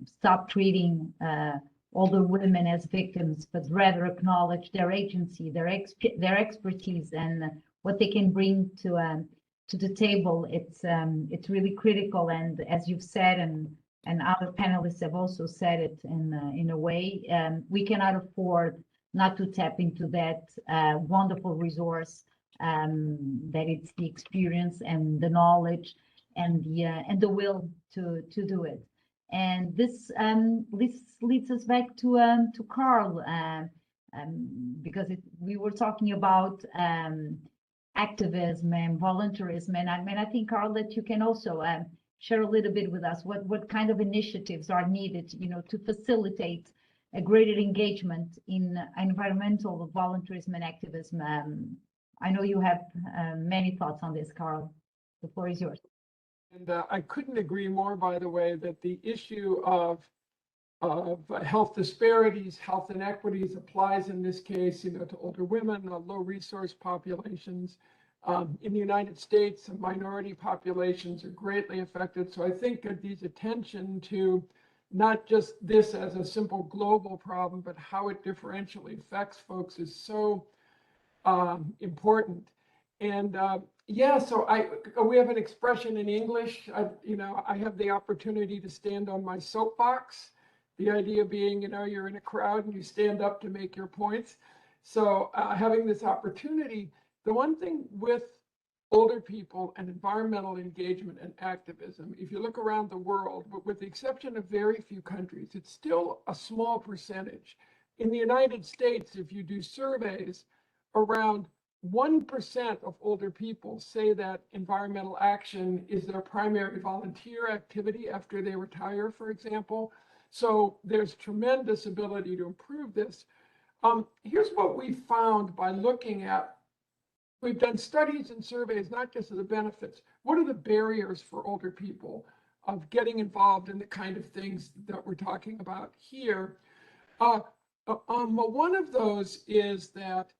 stop treating older women as victims, but rather acknowledge their agency, their expertise, and what they can bring to the table. It's really critical. And as you've said, and other panelists have also said it in a way, we cannot afford not to tap into that wonderful resource. That it's the experience and the knowledge and the will to do it. And this leads us back to Carl, because we were talking about activism and volunteerism, and I think, Carl, that you can also share a little bit with us what kind of initiatives are needed, to facilitate a greater engagement in environmental volunteerism and activism. I know you have many thoughts on this, Carl. The floor is yours. And I couldn't agree more, by the way, that the issue of health disparities, health inequities applies in this case, to older women, low resource populations. In the United States, minority populations are greatly affected. So I think Adi's attention to not just this as a simple global problem, but how it differentially affects folks is so important. And yeah, so we have an expression in English. I have the opportunity to stand on my soapbox, The idea being, you're in a crowd and you stand up to make your points. So having this opportunity, the one thing with older people and environmental engagement and activism, if you look around the world, but with the exception of very few countries, it's still a small percentage. In the United States, if you do surveys, around 1% of older people say that environmental action is their primary volunteer activity after they retire, for example. So there's tremendous ability to improve this. Here's what we found by looking at, we've done studies and surveys, not just of the benefits. What are the barriers for older people of getting involved in the kind of things that we're talking about here? One of those is that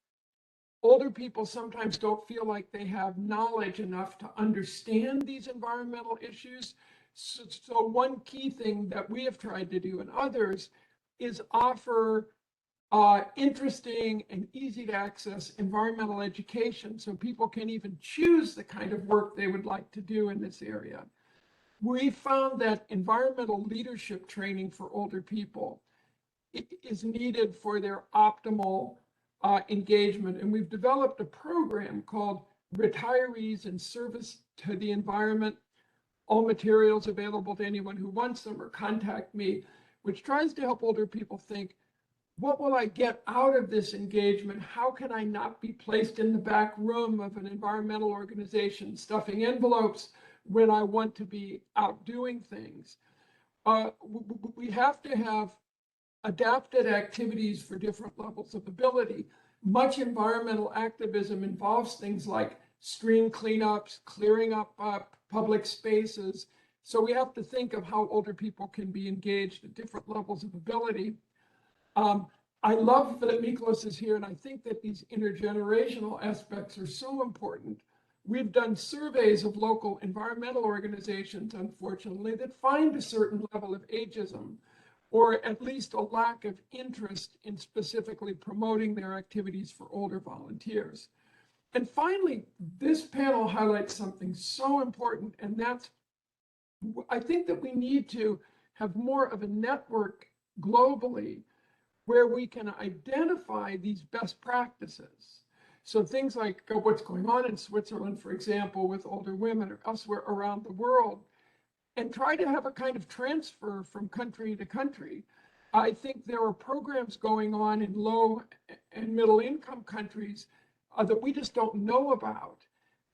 older people sometimes don't feel like they have knowledge enough to understand these environmental issues. So one key thing that we have tried to do and others is offer interesting and easy to access environmental education so people can even choose the kind of work they would like to do in this area. We found that environmental leadership training for older people is needed for their optimal engagement. And we've developed a program called Retirees in Service to the Environment. All materials available to anyone who wants them, or contact me, which tries to help older people think, what will I get out of this engagement? How can I not be placed in the back room of an environmental organization stuffing envelopes when I want to be out doing things? We have to have adapted activities for different levels of ability. Much environmental activism involves things like stream cleanups, clearing up public spaces. So we have to think of how older people can be engaged at different levels of ability. I love that Miklos is here, and I think that these intergenerational aspects are so important. We've done surveys of local environmental organizations, unfortunately, that find a certain level of ageism, or at least a lack of interest in specifically promoting their activities for older volunteers. And finally, this panel highlights something so important, and that's, I think that we need to have more of a network globally where we can identify these best practices. So things like what's going on in Switzerland, for example, with older women, or elsewhere around the world, and try to have a kind of transfer from country to country. I think there are programs going on in low and middle income countries that we just don't know about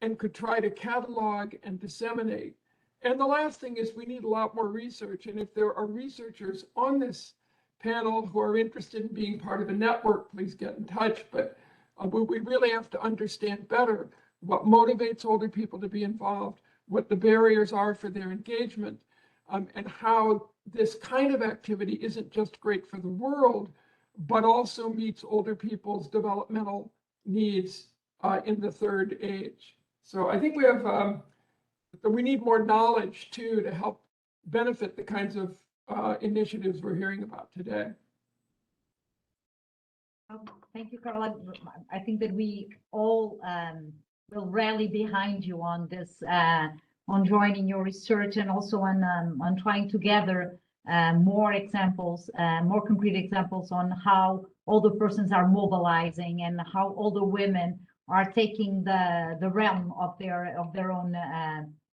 and could try to catalog and disseminate. And the last thing is we need a lot more research. And if there are researchers on this panel who are interested in being part of a network, please get in touch. But we really have to understand better what motivates older people to be involved, what the barriers are for their engagement, and how this kind of activity isn't just great for the world, but also meets older people's developmental needs in the third age. So I think we need more knowledge too to help benefit the kinds of initiatives we're hearing about today. Thank you, Carla. I think that we all will rally behind you on this, on joining your research, and also on trying to gather more examples, more concrete examples on how older persons are mobilizing and how older women are taking the realm of their own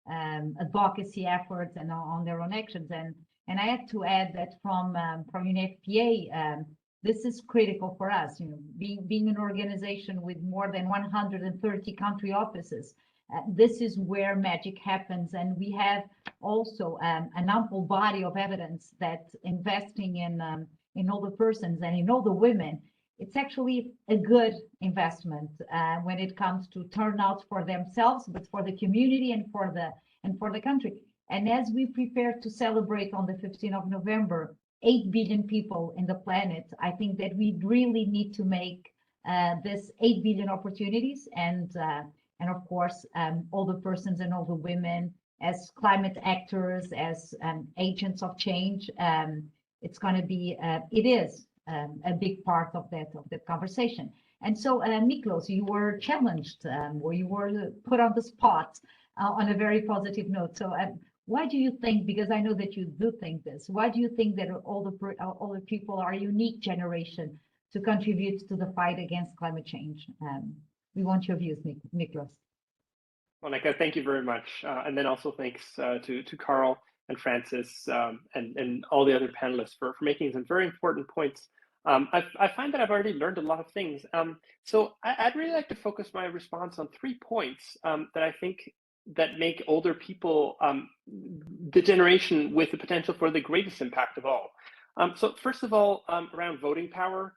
advocacy efforts and on their own actions. And I have to add that from UNFPA, this is critical for us. Being an organization with more than 130 country offices, this is where magic happens. And we have also an ample body of evidence that investing in older persons and in older women, it's actually a good investment when it comes to turnout for themselves, but for the community and for the country. And as we prepare to celebrate on the 15th of November, 8 billion people in the planet, I think that we really need to make this 8 billion opportunities, and of course, older persons and older women as climate actors, as agents of change. It's going to be, it is a big part of that conversation. And so, Miklos, you were challenged, or you were put on the spot on a very positive note. So, why do you think, because I know that you do think this, why do you think that older people are a unique generation to contribute to the fight against climate change? We want your views, Nicholas. Monica, thank you very much. And then also thanks to Carl and Francis and all the other panelists for making some very important points. I find that I've already learned a lot of things. So I'd really like to focus my response on 3 points that I think that make older people the generation with the potential for the greatest impact of all. So first of all, around voting power.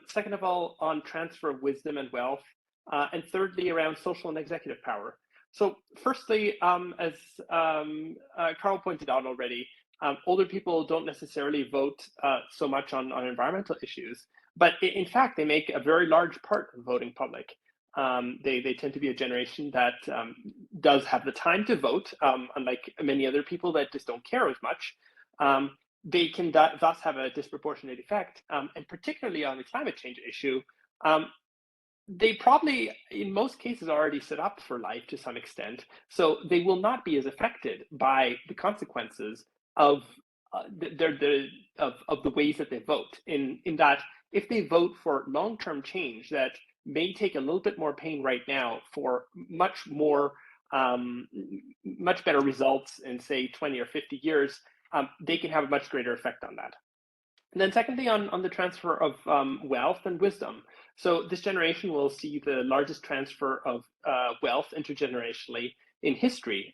Second of all, on transfer of wisdom and wealth. And thirdly, around social and executive power. So firstly, as Carl pointed out already, older people don't necessarily vote so much on environmental issues, but in fact, they make a very large part of the voting public. They tend to be a generation that does have the time to vote, unlike many other people that just don't care as much. They can thus have a disproportionate effect, and particularly on the climate change issue, they probably, in most cases, are already set up for life to some extent. So they will not be as affected by the consequences of the ways that they vote. In that, if they vote for long-term change that may take a little bit more pain right now for much better results in, say, 20 or 50 years, they can have a much greater effect on that. And then secondly, on the transfer of wealth and wisdom. So this generation will see the largest transfer of wealth intergenerationally in history,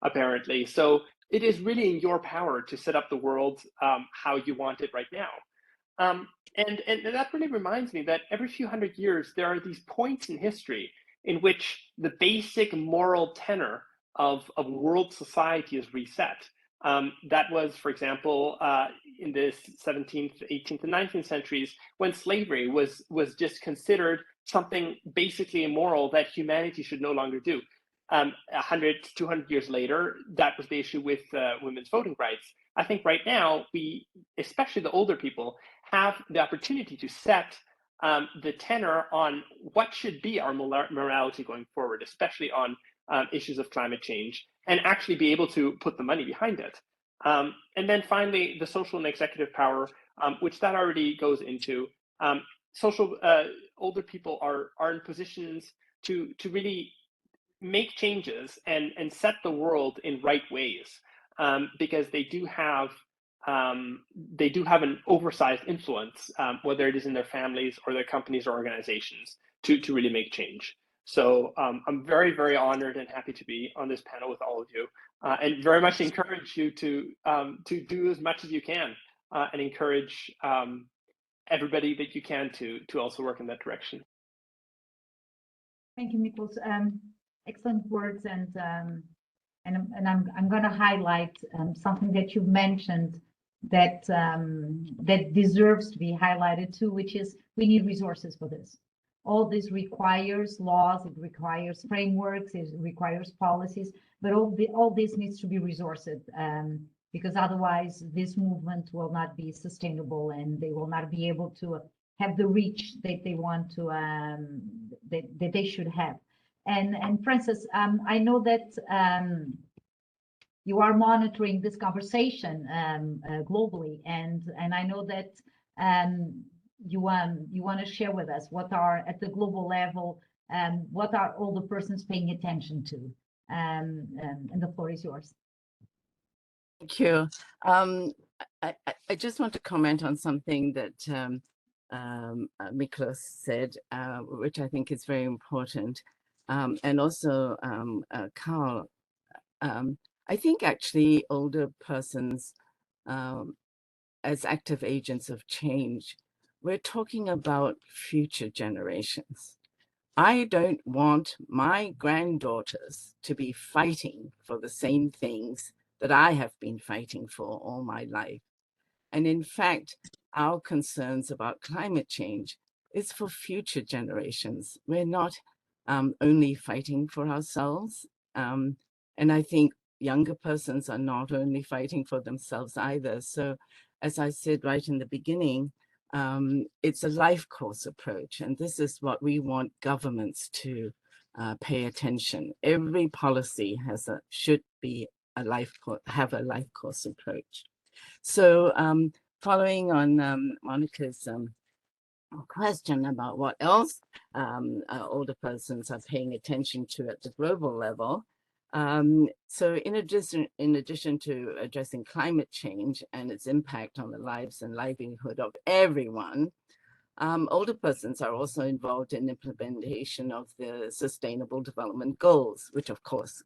apparently. So it is really in your power to set up the world how you want it right now. And that really reminds me that every few hundred years, there are these points in history in which the basic moral tenor of world society is reset. That was, for example, in the 17th, 18th, and 19th centuries, when slavery was just considered something basically immoral that humanity should no longer do. 100 to 200 years later, that was the issue with women's voting rights. I think right now, we, especially the older people, have the opportunity to set the tenor on what should be our morality going forward, especially on issues of climate change, and actually be able to put the money behind it. And then finally, the social and executive power, which that already goes into. Older people are in positions to really make changes and set the world in right ways, because they do have an oversized influence, whether it is in their families or their companies or organizations, to really make change. So I'm very, very honored and happy to be on this panel with all of you, and very much encourage you to do as much as you can, and encourage everybody that you can to also work in that direction. Thank you, Nicholas. Excellent words, and I'm going to highlight something that you mentioned that that deserves to be highlighted too, which is we need resources for this. All this requires laws, it requires frameworks, it requires policies, but all this needs to be resourced, because otherwise this movement will not be sustainable, and they will not be able to have the reach that they want to, that they should have. And Francis, I know that you are monitoring this conversation globally, and I know that you want to share with us what are at the global level, what are all the persons paying attention to, and the floor is yours. Thank you. I just want to comment on something that Miklos said, which I think is very important, and also Carl. I think actually older persons, as active agents of change, we're talking about future generations. I don't want my granddaughters to be fighting for the same things that I have been fighting for all my life. And in fact, our concerns about climate change is for future generations. We're not only fighting for ourselves. And I think younger persons are not only fighting for themselves either. So as I said right in the beginning, it's a life course approach. And this is what we want governments to pay attention. Every policy should be have a life course approach. So following on Monica's question about what else older persons are paying attention to at the global level. So in addition to addressing climate change and its impact on the lives and livelihood of everyone, older persons are also involved in implementation of the Sustainable Development Goals, which of course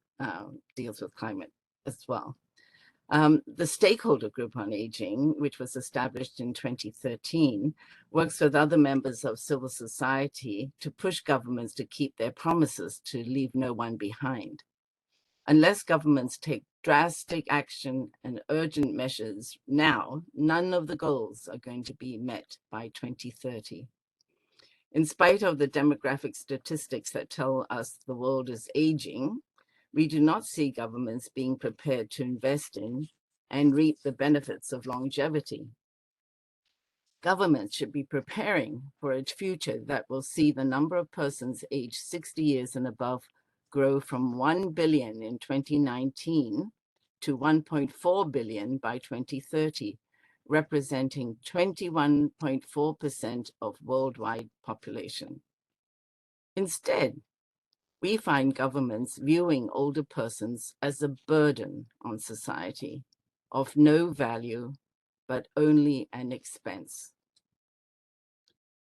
deals with climate as well. The Stakeholder Group on Aging, which was established in 2013, works with other members of civil society to push governments to keep their promises to leave no one behind. Unless governments take drastic action and urgent measures now, none of the goals are going to be met by 2030. In spite of the demographic statistics that tell us the world is aging, we do not see governments being prepared to invest in and reap the benefits of longevity. Governments should be preparing for a future that will see the number of persons aged 60 years and above grow from 1 billion in 2019 to 1.4 billion by 2030, representing 21.4% of worldwide population. Instead, we find governments viewing older persons as a burden on society, of no value, but only an expense.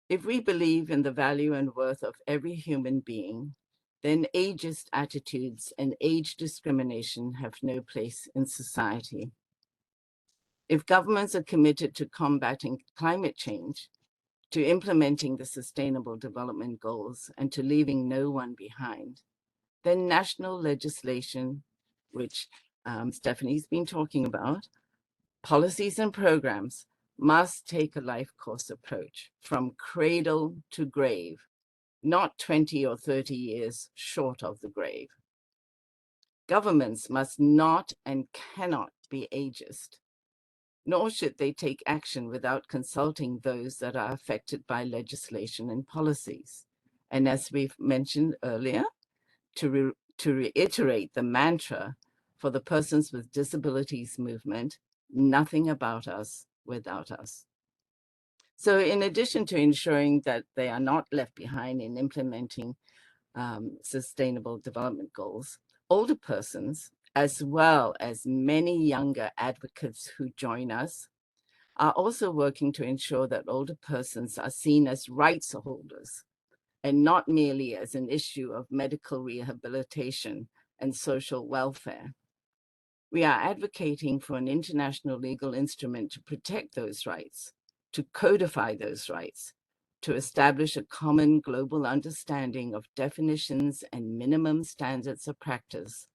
If we believe in the value and worth of every human being, then ageist attitudes and age discrimination have no place in society. If governments are committed to combating climate change, to implementing the Sustainable Development Goals, and to leaving no one behind, then national legislation, which Stephanie's been talking about, policies and programs must take a life course approach from cradle to grave, not 20 or 30 years short of the grave. Governments must not and cannot be ageist, nor should they take action without consulting those that are affected by legislation and policies. And as we've mentioned earlier, to reiterate the mantra for the Persons with Disabilities movement, nothing about us without us. So in addition to ensuring that they are not left behind in implementing Sustainable Development Goals, older persons, as well as many younger advocates who join us, are also working to ensure that older persons are seen as rights holders and not merely as an issue of medical rehabilitation and social welfare. We are advocating for an international legal instrument to protect those rights, to codify those rights, to establish a common global understanding of definitions and minimum standards of practice,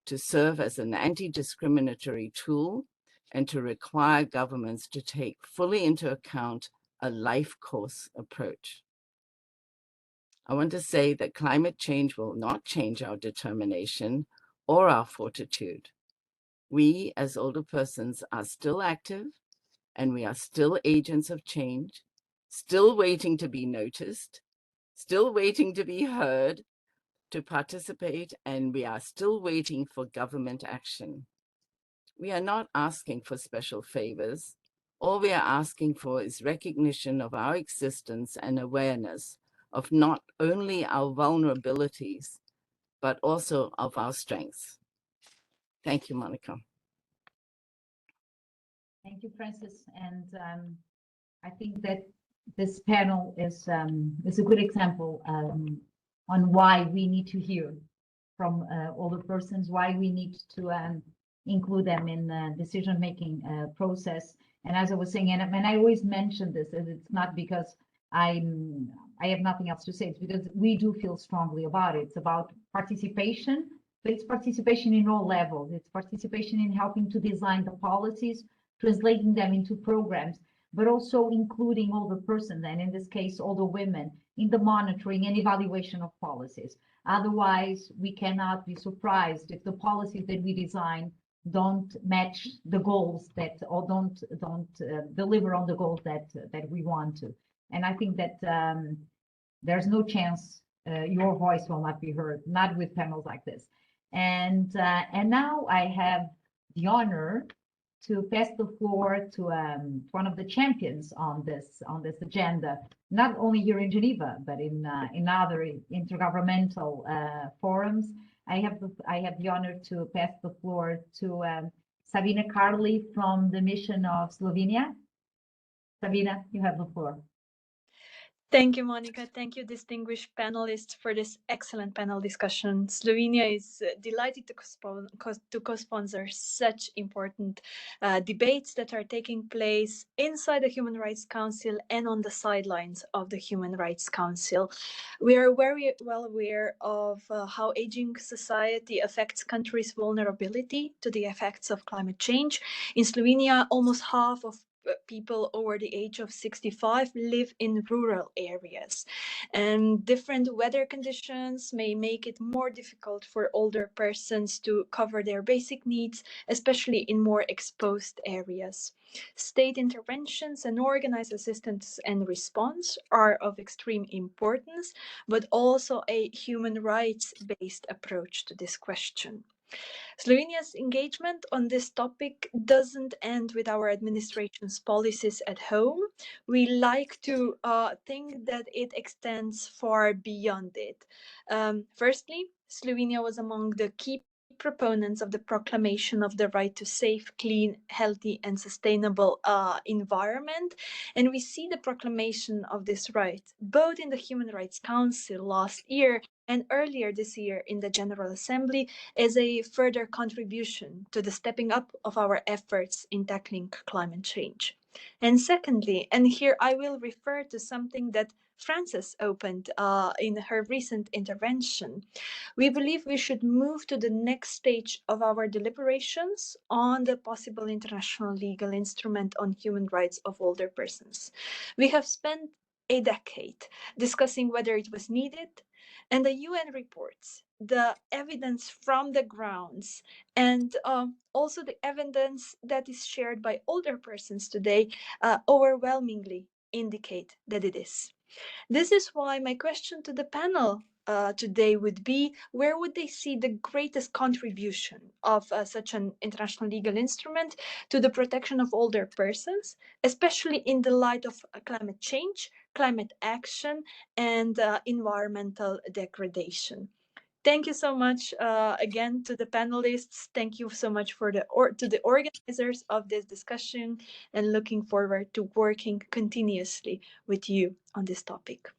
to serve as an anti-discriminatory tool, and to require governments to take fully into account a life course approach. I want to say that climate change will not change our determination or our fortitude. We, as older persons, are still active, and we are still agents of change, still waiting to be noticed, still waiting to be heard, to participate, and we are still waiting for government action. We are not asking for special favors. All we are asking for is recognition of our existence and awareness of not only our vulnerabilities, but also of our strengths. Thank you, Monica. Thank you, Frances. And I think that this panel is a good example on why we need to hear from older persons, why we need to include them in the decision-making process. And as I was saying, and I always mention this, and it's not because I have nothing else to say, it's because we do feel strongly about it. It's about participation, but it's participation in all levels. It's participation in helping to design the policies, translating them into programs, but also including older persons, and in this case, older women, in the monitoring and evaluation of policies. Otherwise, we cannot be surprised if the policies that we design don't match the goals that, or don't deliver on the goals that we want to. And I think that there's no chance your voice will not be heard, not with panels like this. And now I have the honor to pass the floor to one of the champions on this agenda, not only here in Geneva, but in other intergovernmental forums. I have the honor to pass the floor to Sabina Carli from the mission of Slovenia. Sabina, you have the floor. Thank you, Monica. Thank you, distinguished panelists, for this excellent panel discussion. Slovenia is delighted to co-sponsor such important debates that are taking place inside the Human Rights Council and on the sidelines of the Human Rights Council. We are very well aware of how aging society affects countries' vulnerability to the effects of climate change. In Slovenia, almost half of people over the age of 65 live in rural areas, and different weather conditions may make it more difficult for older persons to cover their basic needs, especially in more exposed areas. State interventions and organized assistance and response are of extreme importance, but also a human rights-based approach to this question. Slovenia's engagement on this topic doesn't end with our administration's policies at home. We like to think that it extends far beyond it. Firstly, Slovenia was among the key proponents of the proclamation of the right to safe, clean, healthy, and sustainable environment. And we see the proclamation of this right both in the Human Rights Council last year and earlier this year in the General Assembly as a further contribution to the stepping up of our efforts in tackling climate change. And secondly, and here I will refer to something that Frances opened in her recent intervention, we believe we should move to the next stage of our deliberations on the possible international legal instrument on human rights of older persons. We have spent a decade discussing whether it was needed, and the UN reports, the evidence from the grounds, and also the evidence that is shared by older persons today overwhelmingly indicate that it is. This is why my question to the panel today would be, where would they see the greatest contribution of such an international legal instrument to the protection of older persons, especially in the light of climate change, climate action, and environmental degradation? Thank you so much again to the panelists. Thank you so much to the organizers of this discussion, and looking forward to working continuously with you on this topic.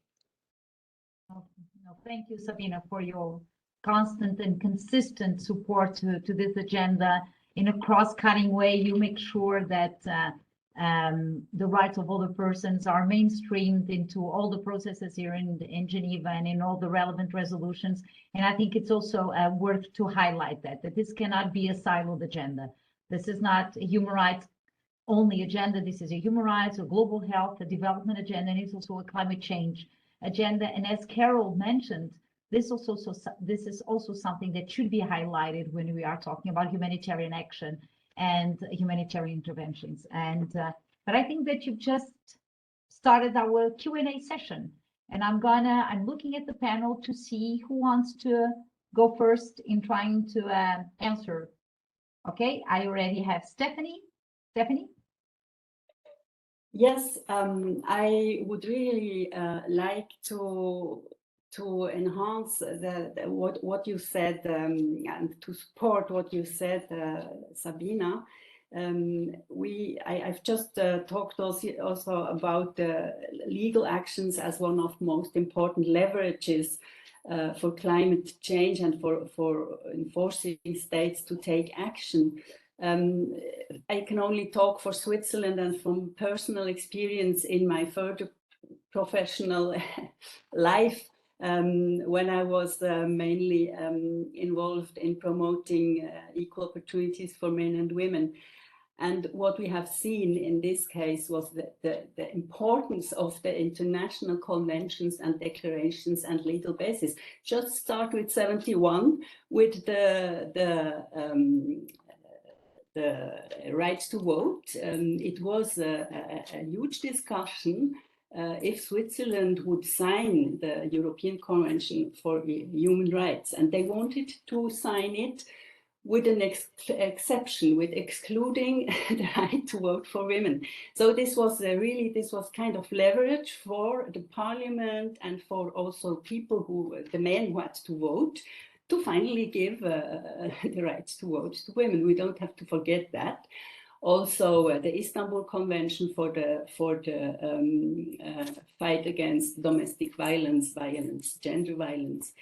Thank you, Sabina, for your constant and consistent support to this agenda. In a cross-cutting way, you make sure that the rights of older persons are mainstreamed into all the processes here in Geneva and in all the relevant resolutions. And I think it's also worth to highlight that this cannot be a siloed agenda. This is not a human rights only agenda. This is a human rights, a global health, a development agenda, and it's also a climate change agenda. And as Carol mentioned, this is also something that should be highlighted when we are talking about humanitarian action and humanitarian interventions. And but I think that you've just started our Q&A session, and I'm looking at the panel to see who wants to go first in trying to answer. Okay, I already have Stephanie. Stephanie? Yes, I would really like to enhance what you said and to support what you said, Sabina. I've just talked also about legal actions as one of most important leverages for climate change and for enforcing states to take action. I can only talk for Switzerland, and from personal experience in my further professional life, when I was mainly involved in promoting equal opportunities for men and women. And what we have seen in this case was the importance of the international conventions and declarations and legal basis. Just start with 71 with the right to vote. It was a huge discussion if Switzerland would sign the European Convention for Human Rights, and they wanted to sign it with an exception, with excluding the right to vote for women. So this was this was kind of leverage for the parliament and for also people who, the men who had to vote, to finally give the right to vote to women. We don't have to forget that. Also, the Istanbul Convention for the fight against domestic violence, gender violence,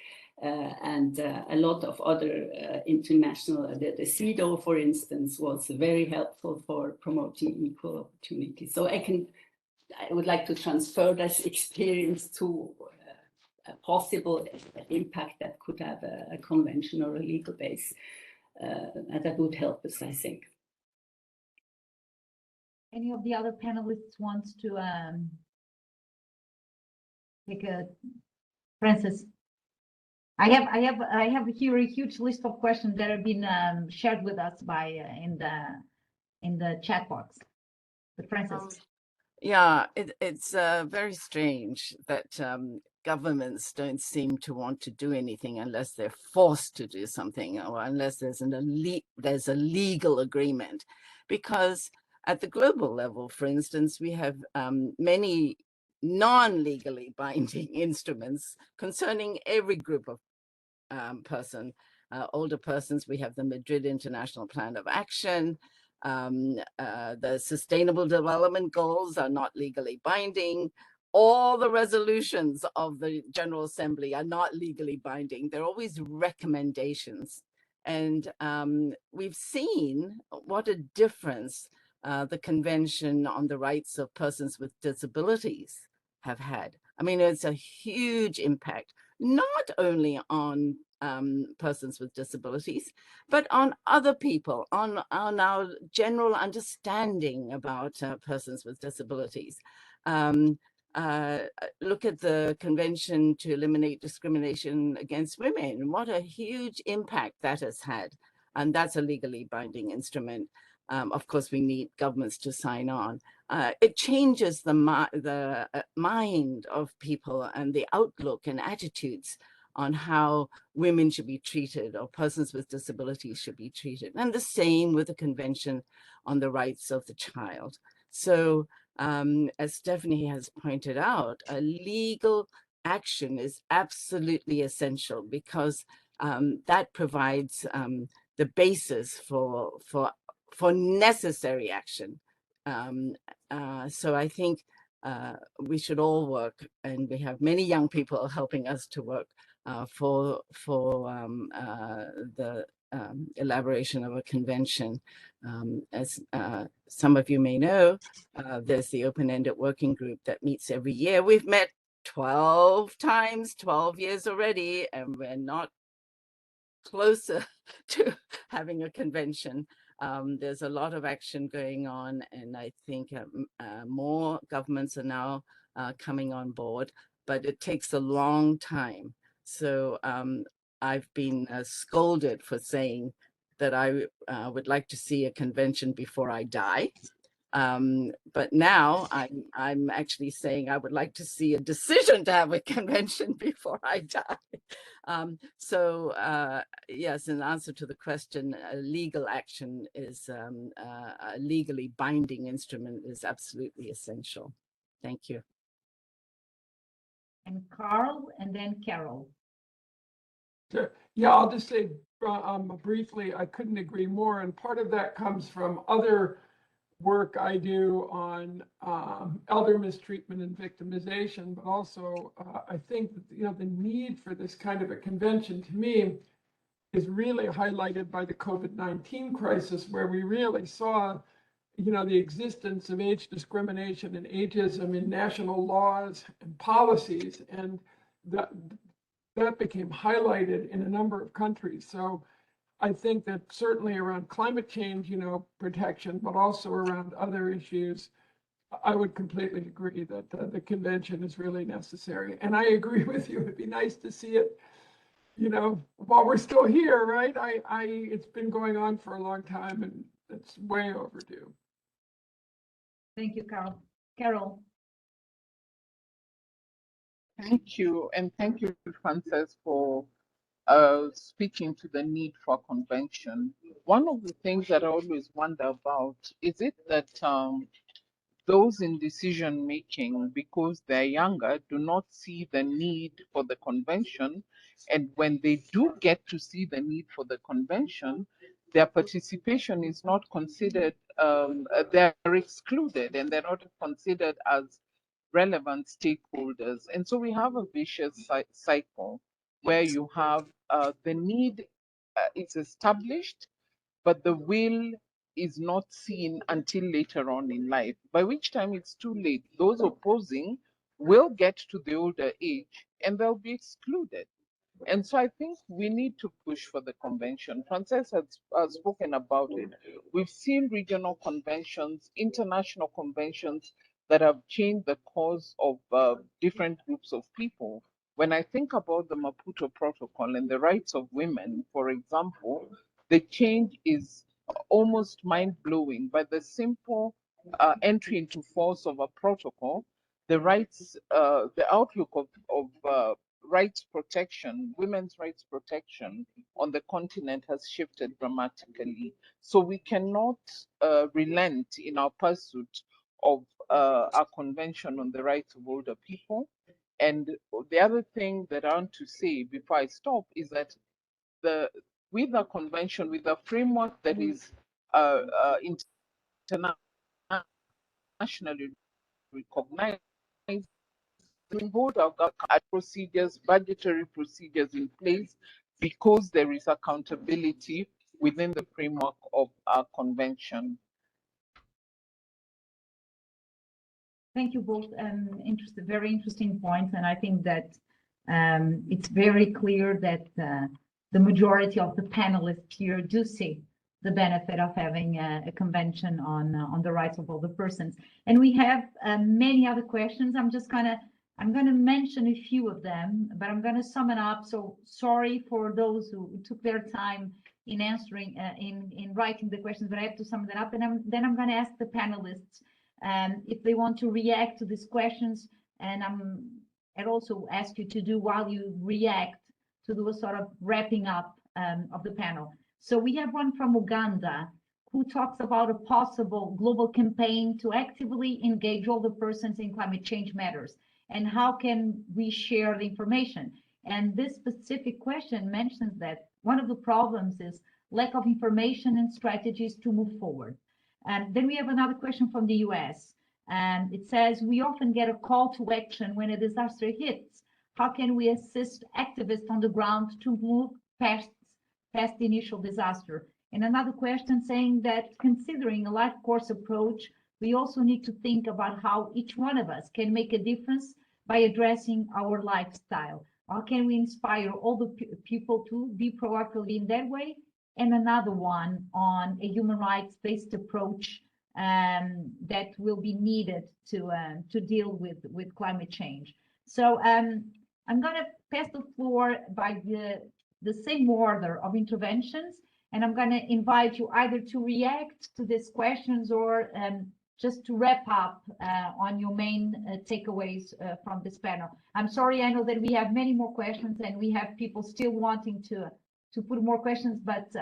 and a lot of other international, the CEDAW, for instance, was very helpful for promoting equal opportunities. So I would like to transfer this experience to a possible impact that could have a convention or a legal base. That would help us, I think. Any of the other panelists wants to take a, Francis? I have here a huge list of questions that have been shared with us by in the chat box. But Francis. Yeah, it's very strange that governments don't seem to want to do anything unless they're forced to do something, or unless there's a legal agreement. Because at the global level, for instance, we have many non-legally binding instruments concerning every group of older persons. We have the Madrid International Plan of Action. The Sustainable Development Goals are not legally binding. All the resolutions of the General Assembly are not legally binding. They're always recommendations. And we've seen what a difference the Convention on the Rights of Persons with Disabilities have had. I mean, it's a huge impact, not only on persons with disabilities, but on other people, on our general understanding about persons with disabilities. Look at the Convention to Eliminate Discrimination Against Women. What a huge impact that has had. And that's a legally binding instrument. Of course, we need governments to sign on. It changes the mind of people and the outlook and attitudes on how women should be treated or persons with disabilities should be treated. And the same with the Convention on the Rights of the Child. So as Stephanie has pointed out, a legal action is absolutely essential, because that provides the basis for necessary action. So I think we should all work, and we have many young people helping us to work for the elaboration of a convention. As some of you may know, there's the open-ended working group that meets every year. We've met 12 times, 12 years already, and we're not closer to having a convention. There's a lot of action going on, and I think more governments are now coming on board, but it takes a long time. So I've been scolded for saying that I would like to see a convention before I die. But now I'm actually saying I would like to see a decision to have a convention before I die. Yes, in answer to the question, legal action is a legally binding instrument is absolutely essential. Thank you. And Carl, and then Carol. Yeah, I'll just say briefly, I couldn't agree more. And part of that comes from other work I do on elder mistreatment and victimization, but also I think that, the need for this kind of a convention, to me, is really highlighted by the COVID-19 crisis, where we really saw, the existence of age discrimination and ageism in national laws and policies, and that became highlighted in a number of countries. So I think that certainly around climate change, protection, but also around other issues, I would completely agree that the convention is really necessary. And I agree with you. It'd be nice to see it, while we're still here, right? It's been going on for a long time, and it's way overdue. Thank you, Carol. Carol. Thank you, and thank you, Frances, for speaking to the need for convention. One of the things that I always wonder about is it that those in decision making, because they're younger, do not see the need for the convention, and when they do get to see the need for the convention, their participation is not considered, they're excluded and they're not considered as relevant stakeholders. And so we have a vicious cycle where you have the need is established, but the will is not seen until later on in life, by which time it's too late. Those opposing will get to the older age and they'll be excluded. And so I think we need to push for the convention. Frances has spoken about it. We've seen regional conventions, international conventions that have changed the cause of different groups of people. When I think about the Maputo Protocol and the rights of women, for example, the change is almost mind-blowing. By the simple entry into force of a protocol, the rights, the outlook of rights protection, women's rights protection on the continent has shifted dramatically. So we cannot relent in our pursuit of our convention on the rights of older people. And the other thing that I want to say before I stop is that with a convention, with a framework that is internationally recognized, we hold our procedures, budgetary procedures in place, because there is accountability within the framework of our convention. Thank you both. Very interesting points, and I think that it's very clear that the majority of the panelists here do see the benefit of having a convention on the rights of older persons. And we have many other questions. I'm gonna mention a few of them, but I'm gonna sum it up. So sorry for those who took their time in answering, in writing the questions, but I have to sum that up. And then I'm gonna ask the panelists if they want to react to these questions, and I'd also ask you to do, while you react, to do a sort of wrapping up of the panel. So we have one from Uganda who talks about a possible global campaign to actively engage older persons in climate change matters, and how can we share the information. And this specific question mentions that one of the problems is lack of information and strategies to move forward. And then we have another question from the US, and it says, we often get a call to action when a disaster hits. How can we assist activists on the ground to move past the initial disaster? And another question saying that, considering a life course approach, we also need to think about how each one of us can make a difference by addressing our lifestyle. How can we inspire all the people to be proactive in that way? And another one on a human rights-based approach that will be needed to deal with climate change. So I'm going to pass the floor by the same order of interventions, and I'm going to invite you either to react to these questions or just to wrap up on your main takeaways from this panel. I'm sorry, I know that we have many more questions and we have people still wanting to put more questions, but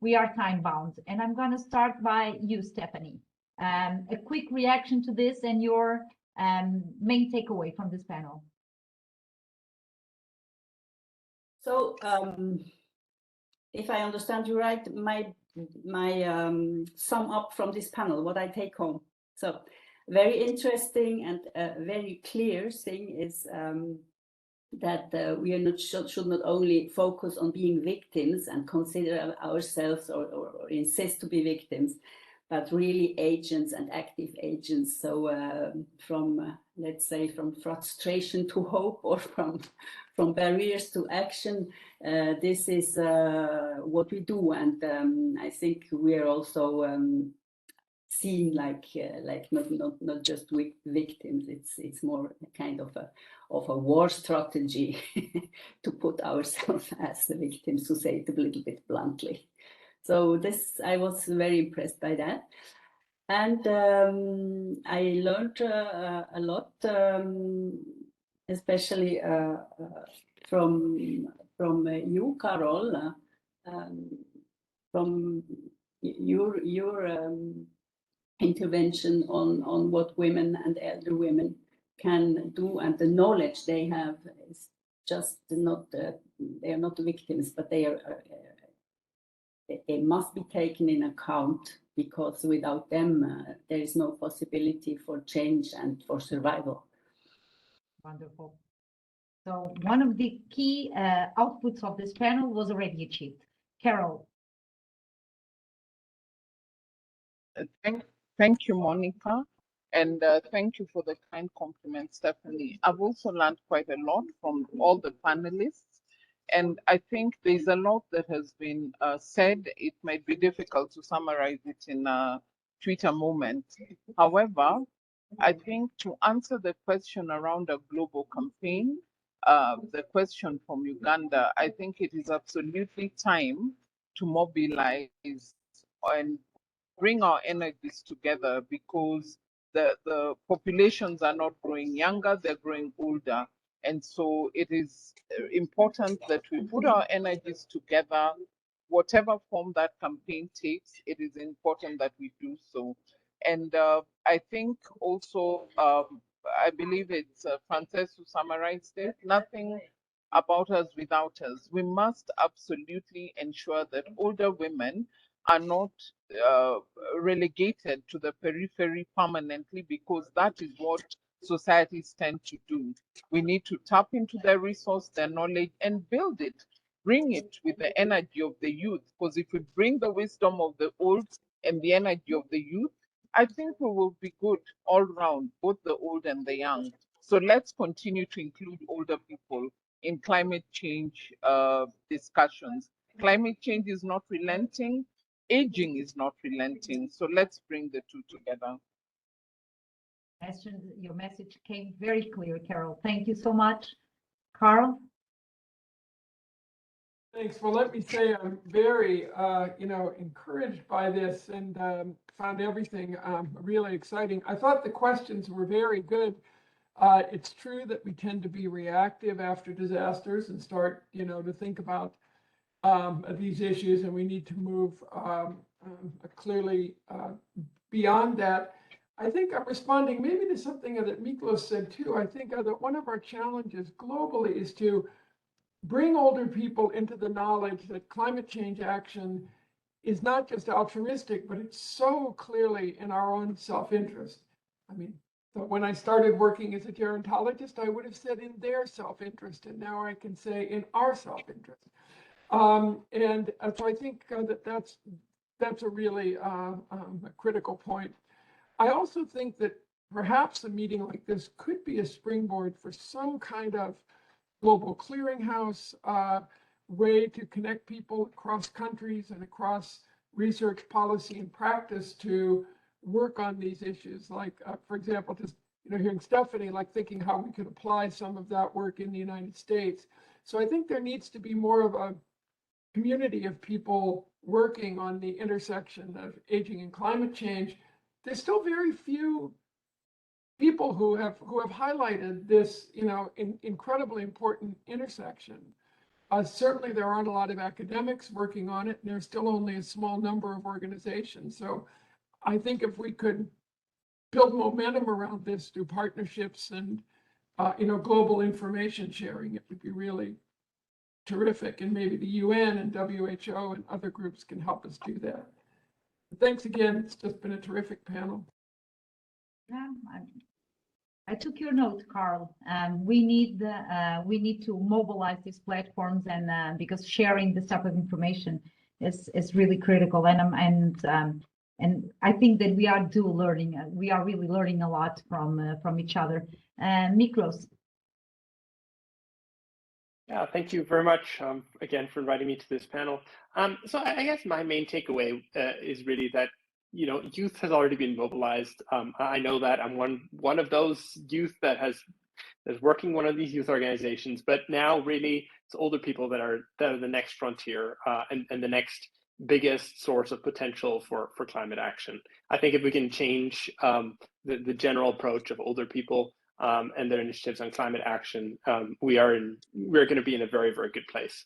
we are time bound. And I'm going to start by you, Stephanie. A quick reaction to this and your main takeaway from this panel. So if I understand you right, my sum up from this panel, what I take home. So very interesting and very clear thing is that we are not should not only focus on being victims and consider ourselves or insist to be victims, but really agents and active agents. So from let's say from frustration to hope, or from barriers to action, this is what we do, and I think we are also seen like not just victims. It's more kind of a war strategy to put ourselves as the victims, to say it a little bit bluntly. So this, I was very impressed by that, and I learned a lot especially from you, Carol, from your intervention on what women and elder women can do, and the knowledge they have is just not they are not the victims, but they are they must be taken in account, because without them there is no possibility for change and for survival. Wonderful. So one of the key outputs of this panel was already achieved. Carol. Thank you, Monica, and thank you for the kind compliments, Stephanie. I've also learned quite a lot from all the panelists, and I think there's a lot that has been said. It might be difficult to summarize it in a Twitter moment. However, I think to answer the question around a global campaign, the question from Uganda, I think it is absolutely time to mobilize and bring our energies together, because the populations are not growing younger, they're growing older. And so it is important that we put our energies together. Whatever form that campaign takes, it is important that we do so. And I think also, I believe it's Frances who summarized it, nothing about us without us. We must absolutely ensure that older women are not relegated to the periphery permanently, because that is what societies tend to do. We need to tap into their resource, their knowledge, and build it. Bring it with the energy of the youth, because if we bring the wisdom of the old and the energy of the youth, I think we will be good all round, both the old and the young. So let's continue to include older people in climate change discussions. Climate change is not relenting. Aging is not relenting. So let's bring the two together. Your message came very clear, Carol. Thank you so much. Carl? Thanks. Well, let me say I'm very, encouraged by this, and found everything really exciting. I thought the questions were very good. It's true that we tend to be reactive after disasters and start, to think about these issues, and we need to move clearly beyond that. I think I'm responding maybe to something that Miklos said too. I think that one of our challenges globally is to bring older people into the knowledge that climate change action is not just altruistic, but it's so clearly in our own self-interest. I mean, so when I started working as a gerontologist, I would have said in their self-interest, and now I can say in our self-interest. And so I think that's a really a critical point. I also think that perhaps a meeting like this could be a springboard for some kind of global clearinghouse, way to connect people across countries and across research, policy, and practice to work on these issues. Like, for example, just hearing Stephanie, like thinking how we could apply some of that work in the United States. So I think there needs to be more of a community of people working on the intersection of aging and climate change. There's still very few people who have highlighted this, incredibly important intersection. Certainly, there aren't a lot of academics working on it, and there's still only a small number of organizations. So, I think if we could build momentum around this through partnerships and, global information sharing, it would be really terrific. And maybe the UN and WHO and other groups can help us do that. Thanks again. It's just been a terrific panel. Yeah, I took your note, Carl. We need to mobilize these platforms, and because sharing this type of information is really critical. And I think that we are learning. We are really learning a lot from each other. Miklos. Yeah, thank you very much again for inviting me to this panel. So I guess my main takeaway is really that youth has already been mobilized. I know that I'm one of those youth that is working one of these youth organizations, but now really it's older people that are the next frontier and the next biggest source of potential for climate action. I think if we can change the general approach of older people and their initiatives on climate action, we're going to be in a very, very good place,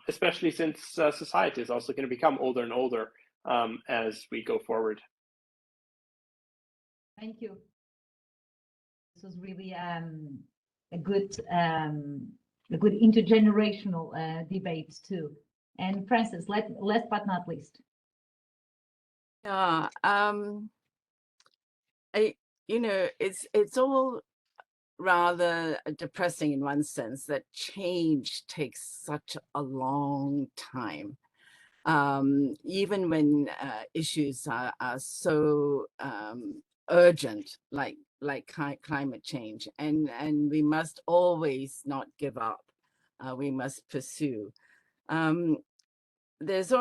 especially since society is also going to become older and older as we go forward. Thank you. This was really a good intergenerational debate too. And Frances, last but not least. Yeah, it's all rather depressing in one sense that change takes such a long time. Even when issues are so urgent, like climate change, and we must always not give up. We must pursue. There's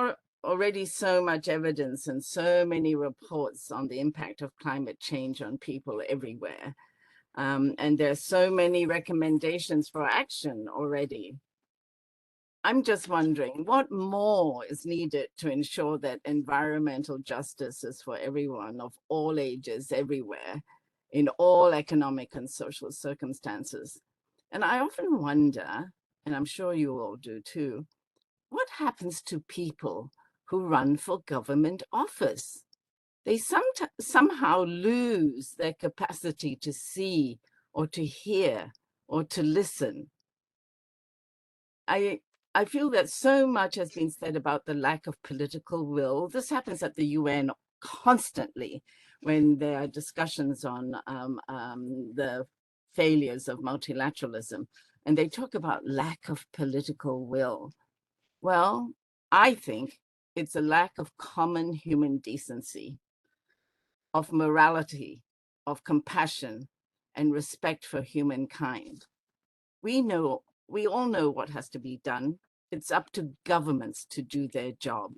already so much evidence and so many reports on the impact of climate change on people everywhere. And there's so many recommendations for action already. I'm just wondering what more is needed to ensure that environmental justice is for everyone of all ages, everywhere, in all economic and social circumstances. And I often wonder, and I'm sure you all do too, what happens to people who run for government office? They somehow lose their capacity to see or to hear or to listen. I feel that so much has been said about the lack of political will. This happens at the UN constantly when there are discussions on the failures of multilateralism, and they talk about lack of political will. Well, I think it's a lack of common human decency, of morality, of compassion, and respect for humankind. We all know what has to be done. It's up to governments to do their job.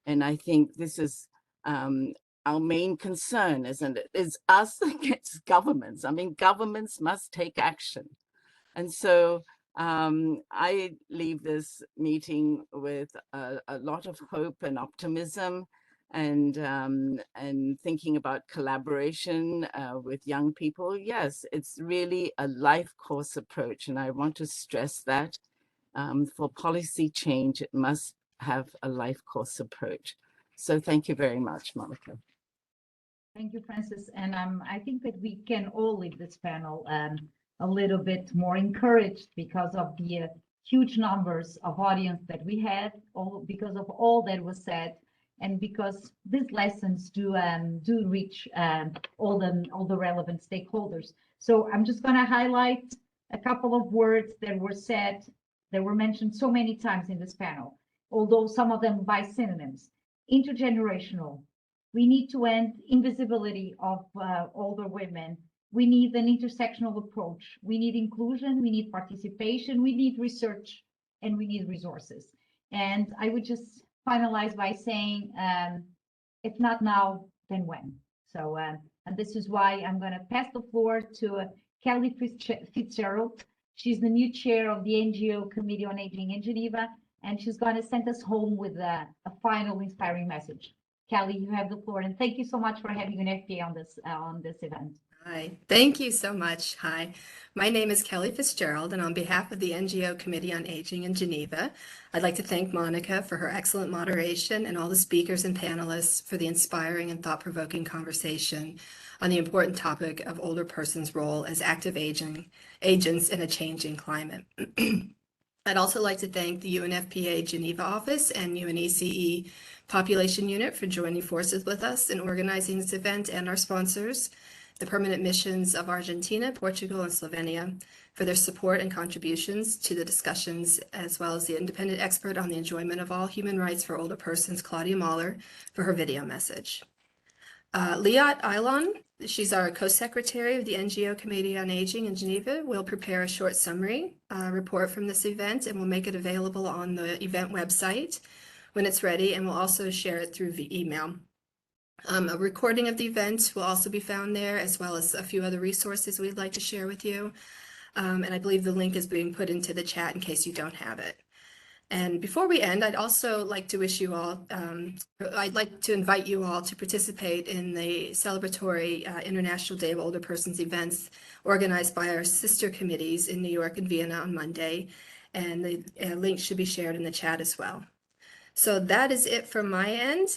And I think this is our main concern, isn't it? Is us against governments. I mean, governments must take action. And so I leave this meeting with a lot of hope and optimism, and thinking about collaboration with young people. Yes, it's really a life course approach, and I want to stress that for policy change, it must have a life course approach. So thank you very much, Monica. Thank you, Frances. And I think that we can all leave this panel a little bit more encouraged because of the huge numbers of audience that we had, because of all that was said, and because these lessons do reach all the relevant stakeholders. So I'm just going to highlight a couple of words that were said, that were mentioned so many times in this panel, although some of them by synonyms. Intergenerational. We need to end invisibility of older women. We need an intersectional approach. We need inclusion, we need participation, we need research, and we need resources. And I would just finalize by saying, if not now, then when? So, and this is why I'm going to pass the floor to Kelly Fitzgerald. She's the new chair of the NGO Committee on Aging in Geneva, and she's going to send us home with a final inspiring message. Kelly, you have the floor, and thank you so much for having UNFPA on this event. Hi, thank you so much. Hi, my name is Kelly Fitzgerald, and on behalf of the NGO Committee on Aging in Geneva, I'd like to thank Monica for her excellent moderation and all the speakers and panelists for the inspiring and thought-provoking conversation on the important topic of older persons' role as active agents in a changing climate. I'd also like to thank the UNFPA Geneva office and UNECE Population Unit for joining forces with us in organizing this event, and our sponsors, the permanent missions of Argentina, Portugal, and Slovenia, for their support and contributions to the discussions, as well as the independent expert on the enjoyment of all human rights for older persons, Claudia Mahler, for her video message. Liat Aylon, she's our co-secretary of the NGO Committee on Aging in Geneva, will prepare a short summary report from this event, and will make it available on the event website when it's ready, and we'll also share it through email. A recording of the event will also be found there, as well as a few other resources we'd like to share with you. And I believe the link is being put into the chat in case you don't have it. And before we end, I'd also like to wish you all, I'd like to invite you all to participate in the celebratory International Day of Older Persons events organized by our sister committees in New York and Vienna on Monday. And the link should be shared in the chat as well. So that is it from my end.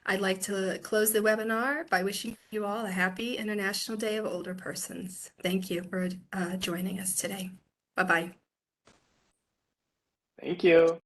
I'd like to close the webinar by wishing you all a happy International Day of Older Persons. Thank you for joining us today. Bye-bye. Thank you.